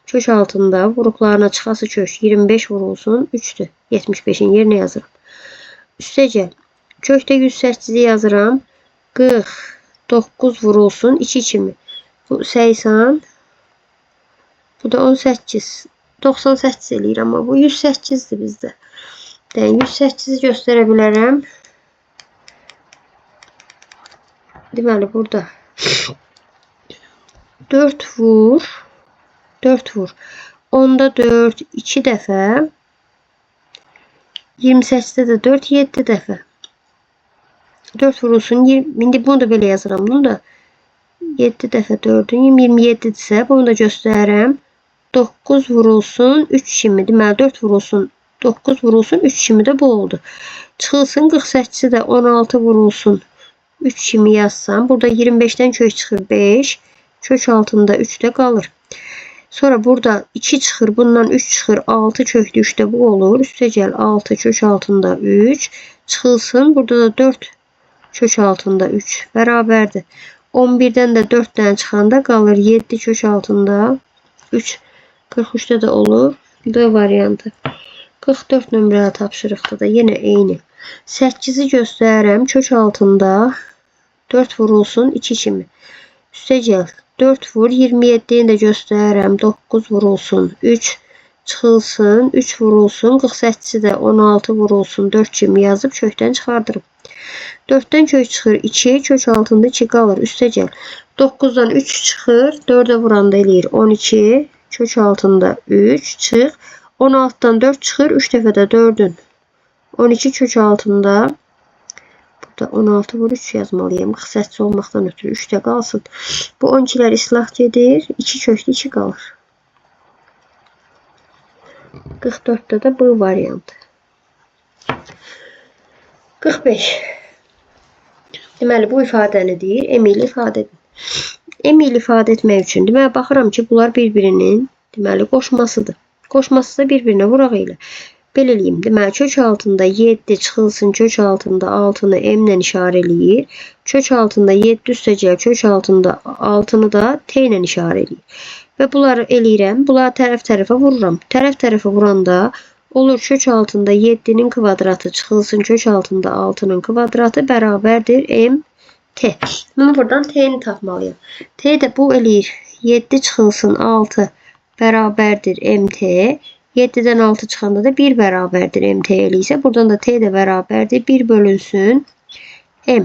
Kök altında vuruqlarına çıxası kök 25 vurulsun 3'dür. 75'in yerinə yazıram. Üstə gəl. Kökdə 108'i yazıram. 49 vurulsun 2 kimi. Bu 80. Bu da 18. 98 eləyir amma bu 108'dir bizdə. Yəni 108'i göstərə bilərəm. Deməli burada 4 vur. 4 vur. 10'da 4 2 dəfə. 28'de de 4 7 dəfə. 4 vurulsun 20. İndi bunu da belə yazıram. Bunu da 7 dəfə 4'ün 27'dirsə bunu da göstərirəm. 9 vurulsun 3 kimi. Deməli 4 vurulsun 9 vurulsun 3 kimi də bu oldu. Çıxılsın 48'i də 16 vurulsun 3 kimi yazsam. Burada 25'ten kök çıxır 5. Kök altında 3 də qalır. Sonra burada 2 çıxır. Bundan 3 çıxır. 6 köklü 3'də bu olur. Üstə gəl 6 kök altında 3. Çıxılsın. Burada da 4 kök altında 3. Bərabərdir. 11'den də 4 dənə çıxanda qalır 7 kök altında 3. 43'də də olur. D variantı. 44 nömrəli tapşırıqda da yenə eyni. 8'i göstərirəm. Kök altında 4 vurulsun 2 kimi. Üstə gəl. 4 vur. 27'ni də göstərirəm. 9 vurulsun 3. Çıxılsın. 3 vurulsun. 48'i də 16 vurulsun 4 kimi yazıb kökdən çıxardırım. 4'ten kök çıxır 2. Kök altında 2 qalır. Üstə gəl. 9'dan 3 çıxır. 4'e vuranda eləyir 12. Kök altında 3 çıx. 16'dan 4 çıxır. 3 dəfə də 4'ün 12 kök altında. Burada 16 vur 3 yazmalıyım. 48 olmaqdan ötürü 3'də qalsın. Bu 12'lər islah gedir. 2 köklü 2 qalır. 44'də də bu variantı. 45. Deməli bu ifadəni deyir. M-li ifadə edin. M-li ifadə etmək üçün deməli baxıram ki, bunlar bir-birinin deməli qoşmasıdır. Qoşması da bir-birinə vuraq ilə. Belə eləyim. Deməli kök altında 7 çıxılsın kök altında 6'nı M-lə işarə eləyir. Kök altında 7 üstə gəl kök altında 6'nı da T ilə işarə eləyir. Və bunları eləyirəm. Bunları tərəf-tərəfə vururam. Tərəf-tərəfə vuranda olur kök altında 7'nin kvadratı çıxılsın kök altında 6'nın kvadratı bərabərdir M-T. Bunu buradan T'ni tapmalıyım. T də bu eləyir. 7 çıxılsın 6 bərabərdir M-T. 7'den 6 çıxanda da 1 bərabərdir M-T eləyirsə, buradan da T də bərabərdir. 1 bölünsün M.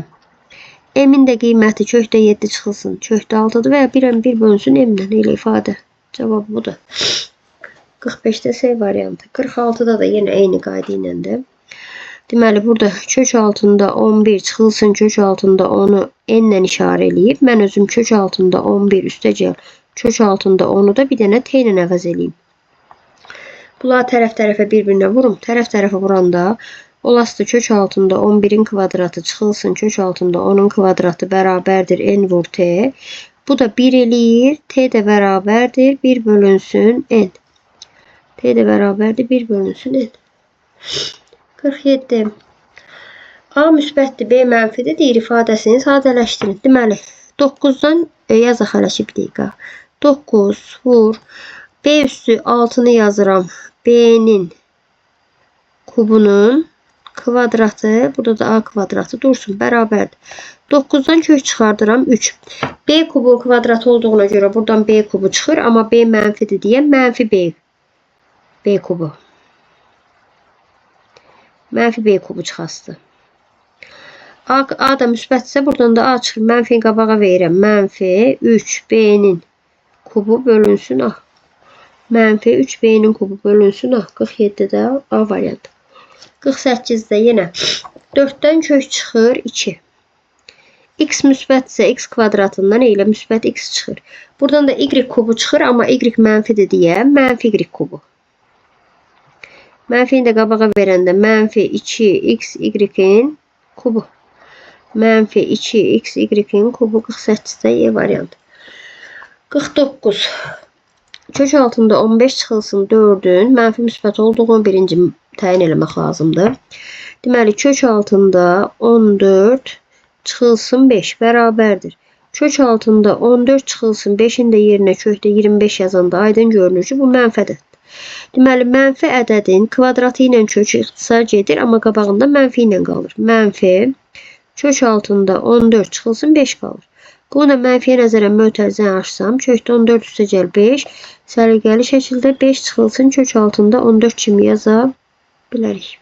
M-in də qiyməti kökdə 7 çıxılsın. Kökdə 6'dır və ya 1 bölünsün M-lə elə ifadə. Cavab budur. 45'də C variantı. 46'da da yenə eyni qayda iləndir. Deməli burada kök altında 11 çıxılsın kök altında 10'u N-lə işarə eləyib. Mən özüm kök altında 11 üstə gəl kök altında 10'u da bir dənə T ilə əvəz eləyim. Bunlar tərəf-tərəfə bir-birinə vurum. Tərəf-tərəfə vuranda olası kök altında 11'in kvadratı çıxılsın kök altında 10'un kvadratı bərabərdir N vur T. Bu da 1 eləyir. T də bərabərdir 1 bölünsün N. T də bərabərdir 1 bölünsün N. 47. A müsbətdir, B mənfidir deyir ifadəsini sadələşdirin. Deməli 9'dan yazaq hələ ki bir dəqiqə. 9 vur. B üstü 6'nı yazıram. B'nin kubunun kvadratı. Burada da A kvadratı dursun. Bərabərdir. 9'dan kök çıxardıram 3. B kubun kvadratı olduğuna görə buradan B kubu çıxır. Amma B mənfidir deyə mənfi B. B kubu. Mənfi B kubu çıxastı. A da müsbətsə buradan da A çıxır. Mənfi qabağa verirəm. Mənfi 3 B'nin kubu bölünsün A. Mənfi 3 B'nin kubu bölünsün A. 47'də A variantı. 48'də yenə 4'dən kök çıxır 2. X müsbətsə x kvadratından elə müsbət x çıxır. Buradan da y kubu çıxır, amma y mənfidir deyə mənfi y kubu. Mənfini də qabağa verəndə mənfi 2x y-in kubu. Mənfi 2x y-in kubu 48-də E variantı. 49. Kök altında 15 çıxılsın 4'ün mənfi müsbət olduğunu birinci təyin eləmək lazımdır. Deməli, kök altında 14 çıxılsın 5 bərabərdir. Kök altında 14 çıxılsın 5'in də yerinə kökdə 25 yazanda aydın görünür ki, bu mənfidir. Deməli, mənfi ədədin kvadratı ilə kökü ixtisar edir, amma qabağında mənfi ilə qalır. Mənfi kök altında 14 çıxılsın 5 qalır. Bunu da mənfiyə nəzərən mötərizəni açsam, kökdə 14 üstəgəl 5, səliqəli şəkildə 5 çıxılsın kök altında 14 kimi yaza bilərik.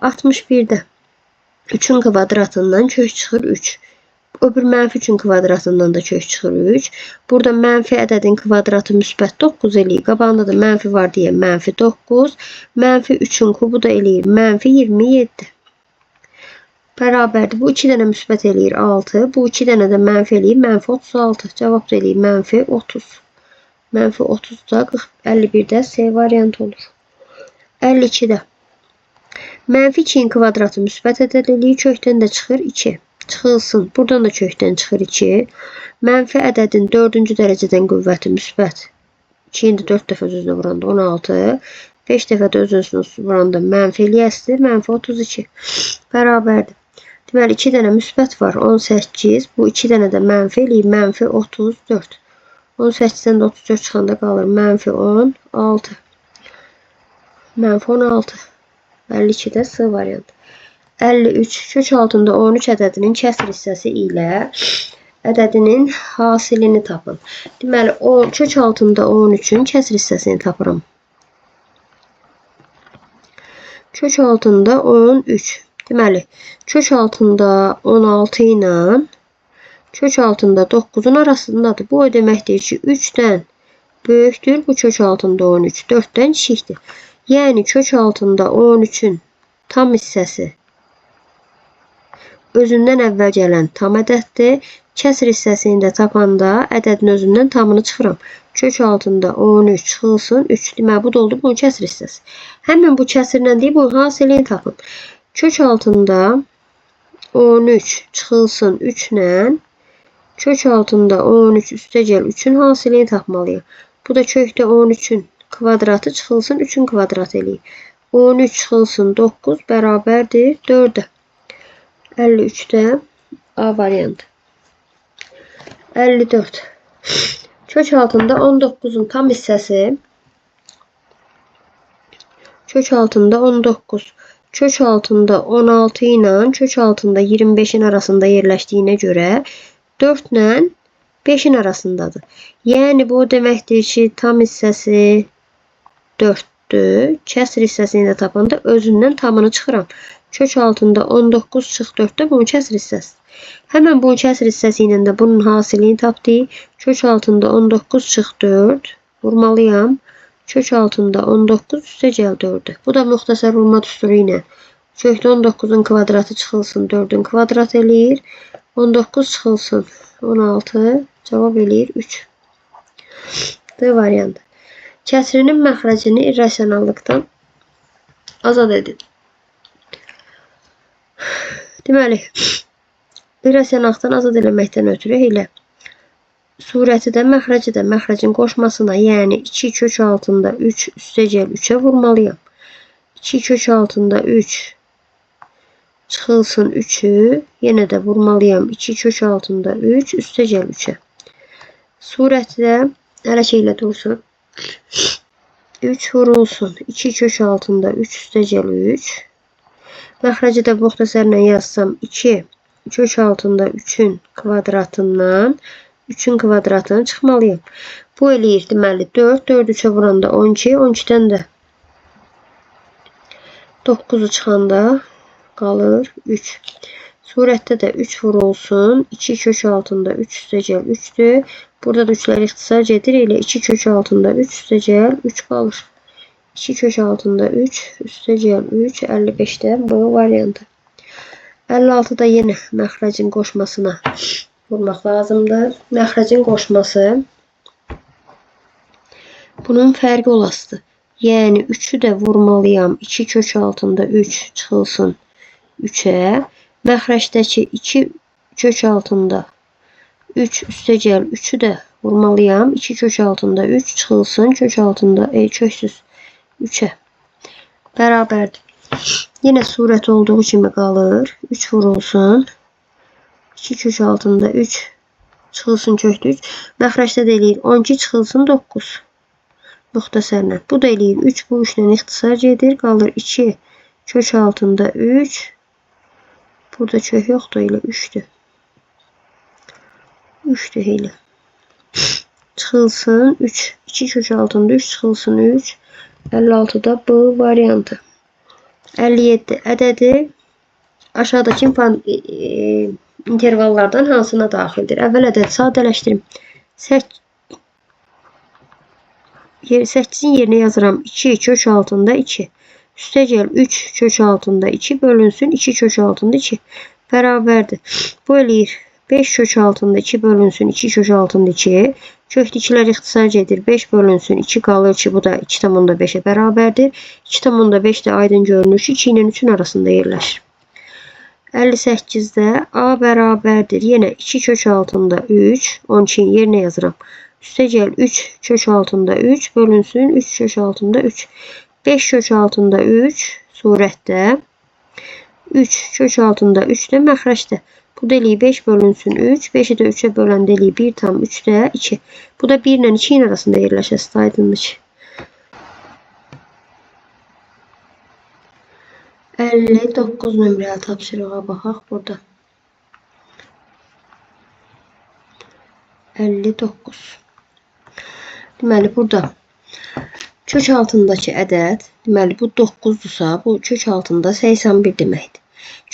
61'də 3'ün kvadratından kök çıxır 3. Öbür mənfi 3'ün kvadratından da kök çıxır 3. Burada mənfi ədədin kvadratı müsbət 9 eləyir. Qabağında da mənfi var deyə mənfi 9. Mənfi 3'ün kubu da eləyir mənfi 27. Bərabərdir. Bu 2 dənə müsbət eləyir 6. Bu 2 dənə də mənfi eləyir mənfi 36. Cavab da eləyir mənfi 30. Mənfi 30 da 51'də C variantı olur. 52'də mənfi 2'nin kvadratı müsbət ədəd eləyir. Kökdən də çıxır 2. Çıxılsın. Buradan da kökdən çıxır 2. Mənfi ədədin 4-cü dərəcədən qüvvəti müsbət. 2'nin də 4 dəfə öz-özünə vuranda 16. 5 dəfə də öz-özünə vuranda mənfi eləyəsidir. Mənfi 32. Bərabərdir. Deməli, 2 dənə müsbət var 18. Bu 2 dənə də mənfi eləyir mənfi 34. 18'dən də 34 çıxanda qalır mənfi 16. Mənfi 16. 52'də C variantı. 53. Kök altında 13 ədədinin kəsr hissəsi ilə ədədinin hasilini tapın. Deməli, kök altında 13'ün kəsr hissəsini tapıram. Kök altında 13. Deməli, kök altında 16 ilə kök altında 9'un arasındadır. Bu o deməkdir ki, 3'dən böyükdür. Bu kök altında 13. 4'dən kiçikdir. Yəni, kök altında 13'ün tam hissəsi özündən əvvəl gələn tam ədəddir. Kəsr hissəsini də tapanda ədədin özündən tamını çıxıram. Kök altında 13 çıxılsın 3. Deməli, bu da oldu bunun kəsr hissəsi. Həmin bu kəsrlə deyib bunun hasilini tapın. Kök altında 13 çıxılsın 3 ilə kök altında 13 üstəgəl 3'ün hasilini tapmalıyım. Bu da kökdə 13'ün kvadratı çıxılsın 3'ün kvadratı eləyir. 13 çıxılsın 9 bərabərdir 4'ə. 53'də A variantı. 54. Kök altında 19'un tam hissəsi kök altında 19. Kök altında 16 ilə kök altında 25'in arasında yerləşdiyinə görə 4 ilə 5'in arasındadır. Yəni, bu deməkdir ki, tam hissəsi 4'dür. Kəsr hissəsini də tapanda özündən tamını çıxıram. Kök altında 19 çıx 4'də bunun kəsr hissəsi. Həmən bunun kəsr hissəsi ilə də bunun hasilini tapdı. Kök altında 19 çıx 4 vurmalıyam. Kök altında 19 üstəgəl 4'dür. Bu da müxtəsər vurma düsturu ilə kökdə 19'un kvadratı çıxılsın 4'ün kvadrat eləyir. 19 çıxılsın 16 cavab eləyir 3. D variantı. Kəsrinin məxrəcini irrasionallıqdan azad edin. Deməli, irrasionallıqdan azad eləməkdən ötürü elə surəti də məxrəci də məxrəcin qoşmasına, yəni 2 kök altında 3 üstəgəl 3'ə vurmalıyam. 2 kök altında 3 çıxılsın 3'ü yenə də vurmalıyam. 2 kök altında 3 üstəgəl 3'ə. Surətdə hələ şeylə dursun. 3 vurulsun. 2 kök altında 3 üstəgəl 3. Məxrəci də müxtəsərlə yazsam 2 kök altında 3'ün kvadratından 3'ün kvadratını çıxmalıyım. Bu eləyir deməli 4. 4 3'ə vuranda 12. 12'dən də 9'u çıxanda qalır 3. Surətdə də 3 vurulsun. 2 kök altında 3 üstəgəl 3'dür. Burada da 3'lər ixtisar edir. Elə 2 kök altında 3 üstəgəl 3 qalır. 2 kök altında 3 üstə cel 3 55'də bu variantı. 56'da yine məxrəcin qoşmasına vurmaq lazımdır. Məxrəcin qoşması bunun fərqi olasıdır. Yəni 3'ü də vurmalıyam. 2 kök altında 3 çıxılsın 3'ə. Məxrəcdəki 2 kök altında 3 üstə cel 3'ü də vurmalıyam. 2 kök altında 3 çıxılsın kök altında köksüz 3'ə. Bərabərdir. Yine surət olduğu kimi qalır. 3 vurulsun. 2 kök altında 3 çıxılsın kökdə 3. Məxrəcdə də eləyir 12 çıxılsın 9. Nöqtə sərlə. Bu da eləyir 3 bu 3 ilə ixtisar gedir. Qalır 2 kök altında 3. Burada kök yoxdur elə 3'dür. 3'dür elə. Çıxılsın 3. 2 kök altında 3 çıxılsın 3. 56'da bu variantı. 57 ədədi aşağıdakı intervallardan hansına daxildir? Əvvəl ədədi sadələşdirim. 8'in yerine yazıram. 2 kök altında 2. Üstə cel 3 kök altında 2 bölünsün 2 kök altında 2. Bərabərdir. Bu eləyir 5 kök altında 2 bölünsün 2 kök altında 2. Kökdikilər ixtisar gedir. 5 bölünsün 2 qalır ki bu da 2,5'e bərabərdir. 2,5 də aydın görünür ki 2 ilə 3'ün arasında yerləşir. 58'də A bərabərdir. Yenə 2 kök altında 3. 12'nin yerine yazıram. Üstə cel 3 kök altında 3 bölünsün 3 kök altında 3. 5 kök altında 3 surətdə 3 kök altında 3 də məxrəcdə. Bu da eləyir 5 bölünsün 3. 5'i də 3'e böləndə eləyir 1,3'də 2. Bu da 1 ilə 2'nin arasında yerləşəsi aydındır. 59 nömrəli tapşırığa baxaq burada. 59. Deməli burada kök altındakı ədəd, deməli bu 9'dursa bu kök altında 81 deməkdir.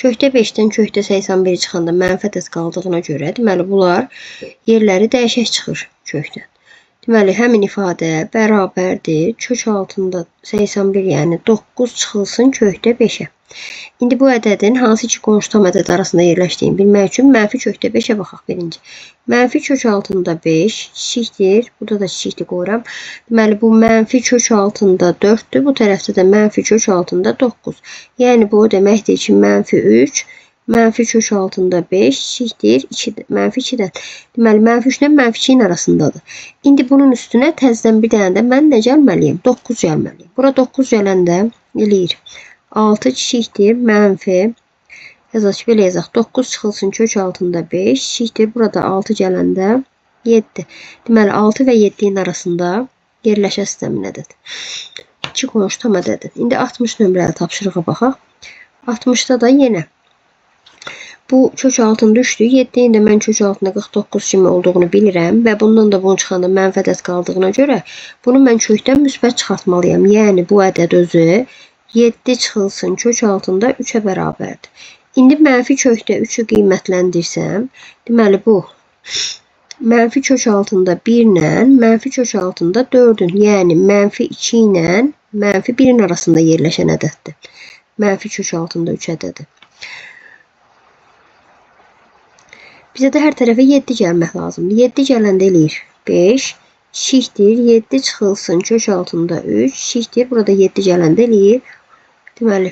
Kökdə 5'dən kökdə 81 çıxanda mənfi ədəd qaldığına görə, deməli bunlar yerləri dəyişək çıxır kökdən. Deməli həmin ifadə bərabərdir. Kök altında 81 yəni 9 çıxılsın kökdə 5'ə. İndi bu ədədin hansı ki qonşu tam ədəd arasında yerləşdiyini bilmək üçün mənfi kökdə 5'ə baxaq birinci. Mənfi kök altında 5 çiçikdir. Burada da çiçikdir qoyuram. Deməli bu mənfi kök altında 4'dür. Bu tərəfdə də mənfi kök altında 9. Yəni bu deməkdir ki mənfi 3 mənfi kök altında 5 çiçikdir. Mənfi 2'dən. Deməli mənfi 3 ilə mənfi 2'nin arasındadır. İndi bunun üstünə təzədən bir dənə də mən nə gəlməliyim? 9 gəlməliyim. Bura 9 gələndə eləyir 6 çiçikdir. Mənfi yazaq belə yazaq. 9 çıxılsın kök altında 5 çiçikdir. Burada 6 gələndə 7. Deməli 6 və 7'nin arasında yerləşə sistəminədir. 2 qonşu tam ədədir. İndi 60 nömrəli tapşırığa baxaq. 60'da da yenə bu kök altında 3'dür. 7'nin də mən kök altında 49 kimi olduğunu bilirəm və bundan da bunun çıxanda mənfi ədəd qaldığına görə bunu mən kökdən müsbət çıxartmalıyam. Yəni bu ədəd özü 7 çıxılsın kök altında 3'ə bərabərdir. İndi mənfi kökdə 3'ü qiymətləndirsəm, deməli bu mənfi kök altında 1 ilə mənfi kök altında 4'ün, yəni mənfi 2 ilə mənfi 1'in arasında yerləşən ədəddir. Mənfi kök altında 3 ədədi. Bizə də hər tərəfə 7 gəlmək lazımdır. 7 gələndə eləyir 5 çiçikdir. 7 çıxılsın kök altında 3 çiçikdir. Burada 7 gələndə eləyir deməli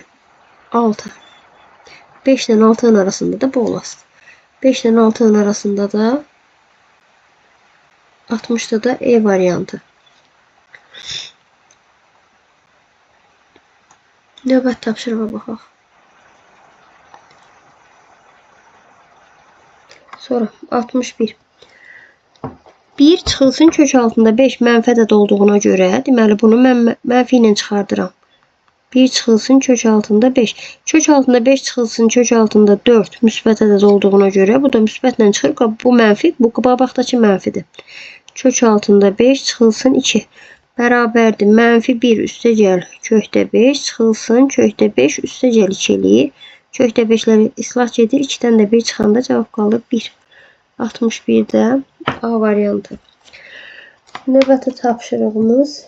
6. 5 ilə 6'nın arasında da bu olasıdır. 5 ilə 6'nın arasında da 60'da da E variantı. Növbət tapşırığa baxaq. Sonra 61. 1 çıxılsın kök altında 5 mənfi ədəd olduğuna görə, deməli bunu mən mənfi ilə çıxardıram. 1 çıxılsın kök altında 5. Kök altında 5 çıxılsın kök altında 4 müsbət ədəd olduğuna görə bu da müsbətlə çıxır. Bu mənfi, bu qabaqdakı mənfidir. Kök altında 5 çıxılsın 2. Bərabərdir. Mənfi 1 üstə cel kökdə 5 çıxılsın kökdə 5 üstə cel 2 eləyir. Kökdə 5'ləri islah gedir. 2'dən də 1 çıxanda cavab qalır 1. 61'də A variantı. Növbəti tapşırığımız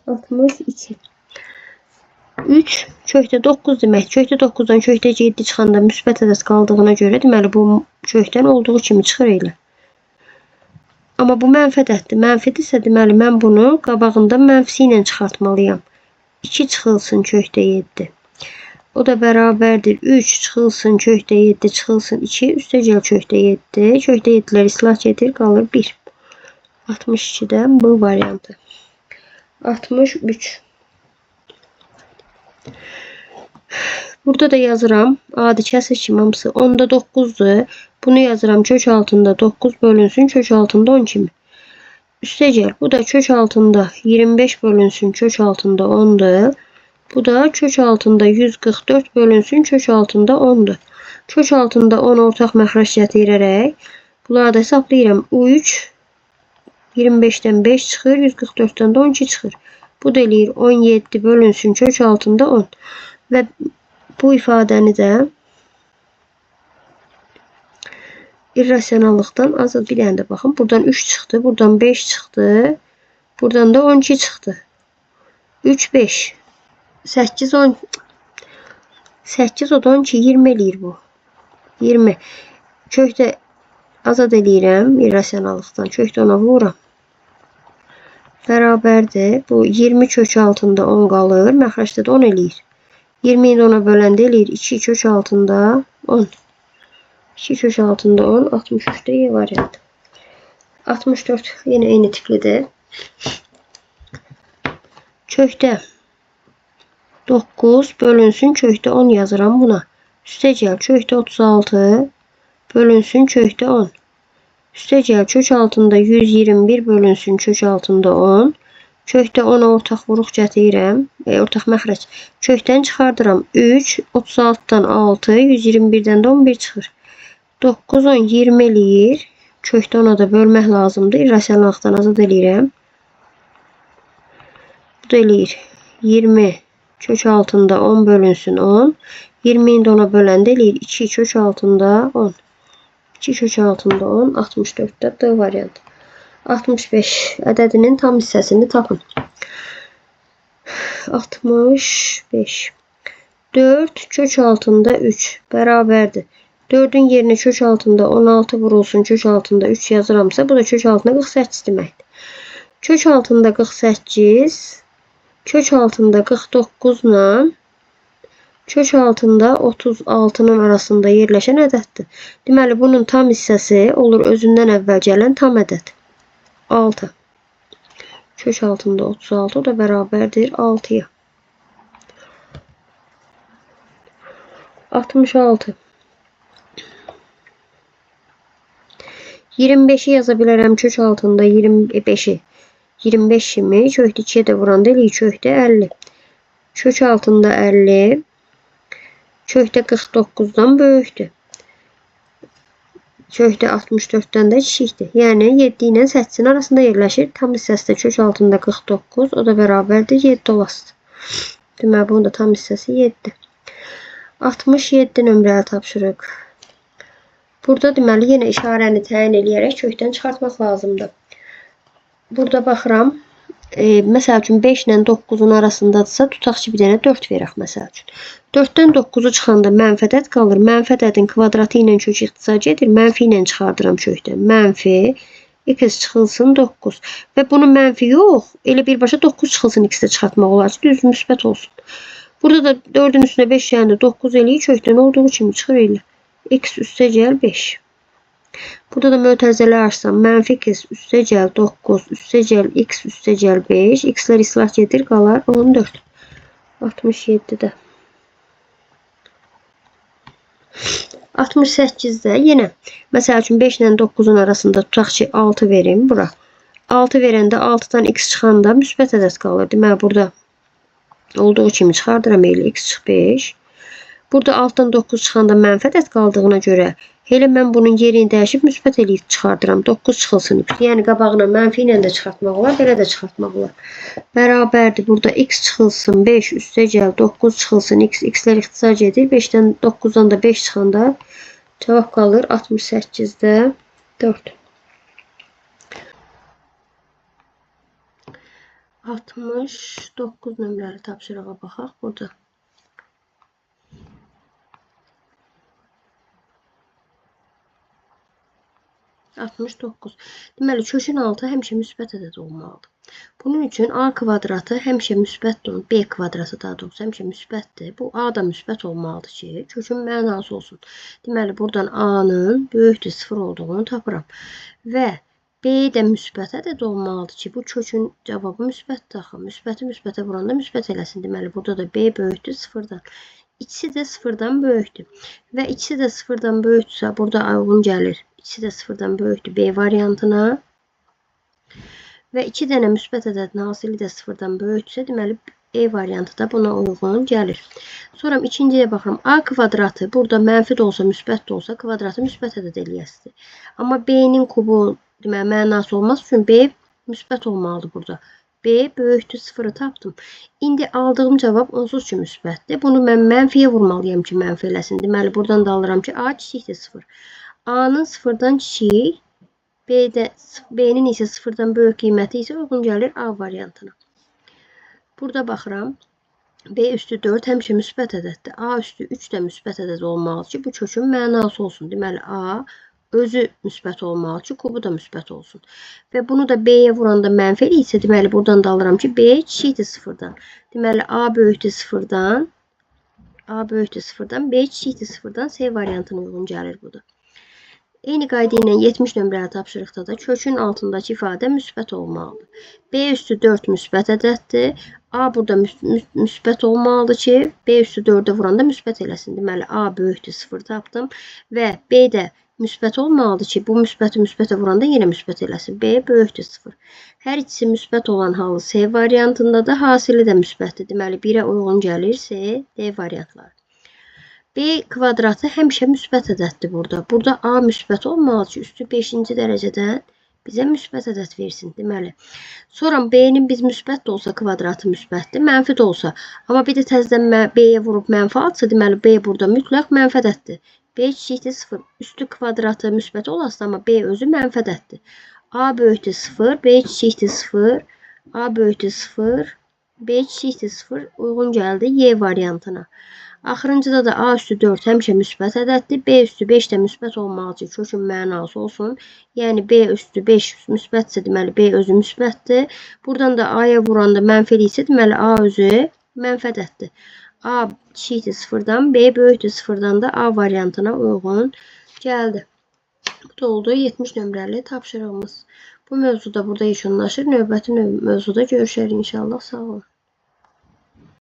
62. 3 kökdə 9 demək. Kökdə 9-dan kökdə 7 çıxanda müsbət ədəd qaldığına görə deməli bu kökdən olduğu kimi çıxır elə. Amma bu mənfi ədəddir. Mənfidirsə deməli mən bunu qabağında mənfisi ilə çıxartmalıyam. 2 çıxılsın kökdə 7. O da bərabərdir 3 çıxılsın kökdə 7 çıxılsın 2 üstəgəl kökdə 7. Kökdə 7-lər islah edir, qalır 1. 62-dən bu variantı. 63. Burada da yazıram. Adi kəsir kimi hamısı 10'da 9'dur. Bunu yazıram kök altında 9 bölünsün kök altında 10 kimi. Üstəgəl bu da kök altında 25 bölünsün kök altında 10'dur. Bu da kök altında 144 bölünsün kök altında 10'dur. Kök altında 10 ortaq məxrəc gətirərək bunları da hesablayıram. U3 25'ten 5 çıxır, 144'ten de 12 çıxır. Bu da eləyir 17 bölünsün kök altında 10. Və bu ifadəni də irrasionallıqdan azad bir dənə də baxın. Buradan 3 çıxdı, buradan 5 çıxdı, buradan da 12 çıxdı. 3, 5, 8, 10, 8, o da 12, 20 eləyir bu. 20. Kökdə azad eləyirəm irrasionallıqdan. Kökdə ona vururam. Bərabərdir. Bu 20 kök altında 10 qalır. Məxrəcdə də 10 eləyir. 20'yi de 10'a böləndə eləyir. 2 kök altında 10. 2 kök altında 10. 63'te Y variantı. 64 yine eyni tiplidir. Kökdə 9 bölünsün kökdə 10 yazıram buna. Üstəgəl kökdə 36 bölünsün kökdə 10. Üstəgəl kök altında 121 bölünsün kök altında 10. Kökdə 10'a ortaq vuruq gətirirəm. Ortaq məxrəc. Kökdən çıxardıram. 3, 36'dan 6, 121'dən də 11 çıxır. 9, 10, 20 eləyir. Kökdə 10'a da bölmək lazımdır. İrrasionallıqdan azad eləyirəm. Bu da eləyir. 20 kök altında 10 bölünsün 10. 20'yi də 10'a böləndə eləyir. 2 kök altında 10. 2 kök altında 10. 64'də D variantı. 65 ədədinin tam hissəsini tapın. 65. 4 kök altında 3 bərabərdir. 4'ün yerine kök altında 16 vurulsun kök altında 3 yazıramsa bu da kök altında 48 deməkdir. Kök altında 48 kök altında 49 ile kök altında 36'nın arasında yerləşən ədəddir. Deməli bunun tam hissəsi olur özündən əvvəl gələn tam ədəd. 6. Kök altında 36 o da bərabərdir 6'ya. 66. 25'i yazabilirim kök altında 25'i. 25 kimi kökdə 2'ye də vuranda eləyir kökdə 50. Kök altında 50. Kökdə 49'dan böyükdür. Kökdə 64'dən də kiçikdir. Yəni 7 ilə 8'in arasında yerləşir. Tam hissəsi də kök altında 49. O da bərabərdir 7 olasıdır. Deməli bunun da tam hissəsi 7. 67 nömrəli tapşırıq. Burada deməli yenə işarəni təyin eləyərək kökdən çıxartmaq lazımdır. Burada baxıram. Məsəl üçün 5 ilə 9'un arasındadırsa tutaq ki bir dənə 4 verək məsəl üçün. 4'dən 9'u çıxanda mənfi ədəd qalır. Mənfi ədədin kvadratı ilə kök ixtisar edir. Mənfi ilə çıxardıram kökdən. Mənfi x çıxılsın 9. Və bunun mənfi yox. Elə birbaşa 9 çıxılsın x-də çıxartmaq olar ki düz müsbət olsun. Burada da 4'ün üstünə 5 yəni 9 eləyir. Kökdən olduğu kimi çıxır elə. X üstəgəl 5. Burada da mötərizələr açsam. Mənfi x üstəgəl 9 üstəgəl x üstəgəl 5. X'lər islah gedir qalar 14. 67'də. 68'də yenə məsəl üçün 5 ilə 9'un arasında tutaq ki 6 verim bura. 6 verəndə 6'dan x çıxanda müsbət ədəd qalır. Deməli burada olduğu kimi çıxardıram elə x çıx 5. Burada 6'dan 9 çıxanda mənfi ədəd qaldığına görə elə mən bunun yerini dəyişib müsbət eləyib çıxardıram. 9 çıxılsın x. Yəni qabağına mənfi ilə də çıxartmaq olar, belə də çıxartmaq olar. Bərabərdir. Burada x çıxılsın 5 üstəgəl 9 çıxılsın x. X'lər ixtisar edir. 5'dən 9'dan da 5 çıxanda cavab qalır 68'də 4. 69 nömrəli tapşırığa baxaq burada. Deməli, kökün altı həmişə müsbət ədəd olmalıdır. Bunun üçün A kvadratı həmişə müsbətdir, B kvadratı daha doğrusu həmişə müsbətdir. Bu A da müsbət olmalıdır ki, kökün mənası olsun. Deməli, buradan A-nın böyükdür 0 olduğunu tapıram. Və B də müsbət ədəd olmalıdır ki, bu kökün cavabı müsbətdir axı. Müsbəti müsbətə vuranda müsbət eləsin. Deməli, burada da B böyükdür 0-dan. İkisi də 0-dan böyükdür. Və ikisi də 0-dan böyükdürsə, burada uyğun gəlir. İkisi də 0-dan böyükdür B variantına. Və 2 dənə müsbət ədədin hasili də 0-dan böyükdürsə, deməli E variantı da buna uyğun gəlir. Sonra ikinciyə baxıram. A kvadratı burada mənfi də olsa, müsbət də olsa, kvadratı müsbət ədəd eləyəsidir. Amma B-nin kubu deməli mənası olmaz üçün B müsbət olmalıdır burada. B böyükdür 0-ı tapdım. İndi aldığım cavab onsuz ki müsbətdir. Bunu mən mənfiyə vurmalıyam ki mənfi eləsin. Deməli buradan da alıram ki A kiçikdir 0. A-nın 0-dan kiçik, B-nin isə 0-dan böyük qiyməti isə uyğun gəlir A variantına. Burada baxıram. B üstü 4 həmişə müsbət ədəddir. A üstü 3 də müsbət ədəd olmalıdır ki, bu kökün mənası olsun. Deməli A özü müsbət olmalıdır ki, kubu da müsbət olsun. Və bunu da B-yə vuranda mənfi isə, deməli buradan da alıram ki, B kiçikdir 0-dan. Deməli A böyükdür 0-dan, B kiçikdir 0-dan C variantına uyğun gəlir bu da. Eyni qayda ilə 70 nömrəli tapşırıqda da kökün altındakı ifadə müsbət olmalıdır. B üstü 4 müsbət ədəddir. A burada müsbət olmalıdır ki, B üstü 4-ə vuranda müsbət eləsin. Deməli A böyükdür 0 tapdım və B də müsbət olmalıdır ki, bu müsbəti müsbətə vuranda yenə müsbət eləsin. B böyükdür 0. Hər ikisi müsbət olan halı C variantında da hasili də müsbətdir. Deməli 1-ə uyğun gəlir C, D variantları. B kvadratı həmişə müsbət ədəddir burada. Burada A müsbət olmalıdır ki, üstü 5-ci dərəcədən bizə müsbət ədəd versin. Deməli, sonra B-nin biz müsbət də olsa kvadratı müsbətdir, mənfi də olsa. Amma bir də təzədən B-yə vurub mənfi atsa, deməli B burada mütləq mənfi ədəddir. B kiçikdir 0. Üstü kvadratı müsbət olasın, amma B özü mənfi ədəddir. A böyükdür 0, B kiçikdir 0, A böyükdür 0, B kiçikdir 0 uyğun gəldi Y variantına. Axırıncıda da A üstü 4 həmişə müsbət ədəddir. B üstü 5 də müsbət olmalıdır ki, kökün mənası olsun. Yəni B üstü 5 müsbətsə, deməli B özü müsbətdir. Buradan da A-ya vuranda mənfili isə, deməli A özü mənfi ədəddir. A kiçikdir 0-dan, B böyükdür 0-dan da A variantına uyğun gəldi. Bu da oldu 70 nömrəli tapşırığımız. Bu mövzuda burada yekunlaşır. Növbəti mövzuda görüşərik inşallah. Sağ olun.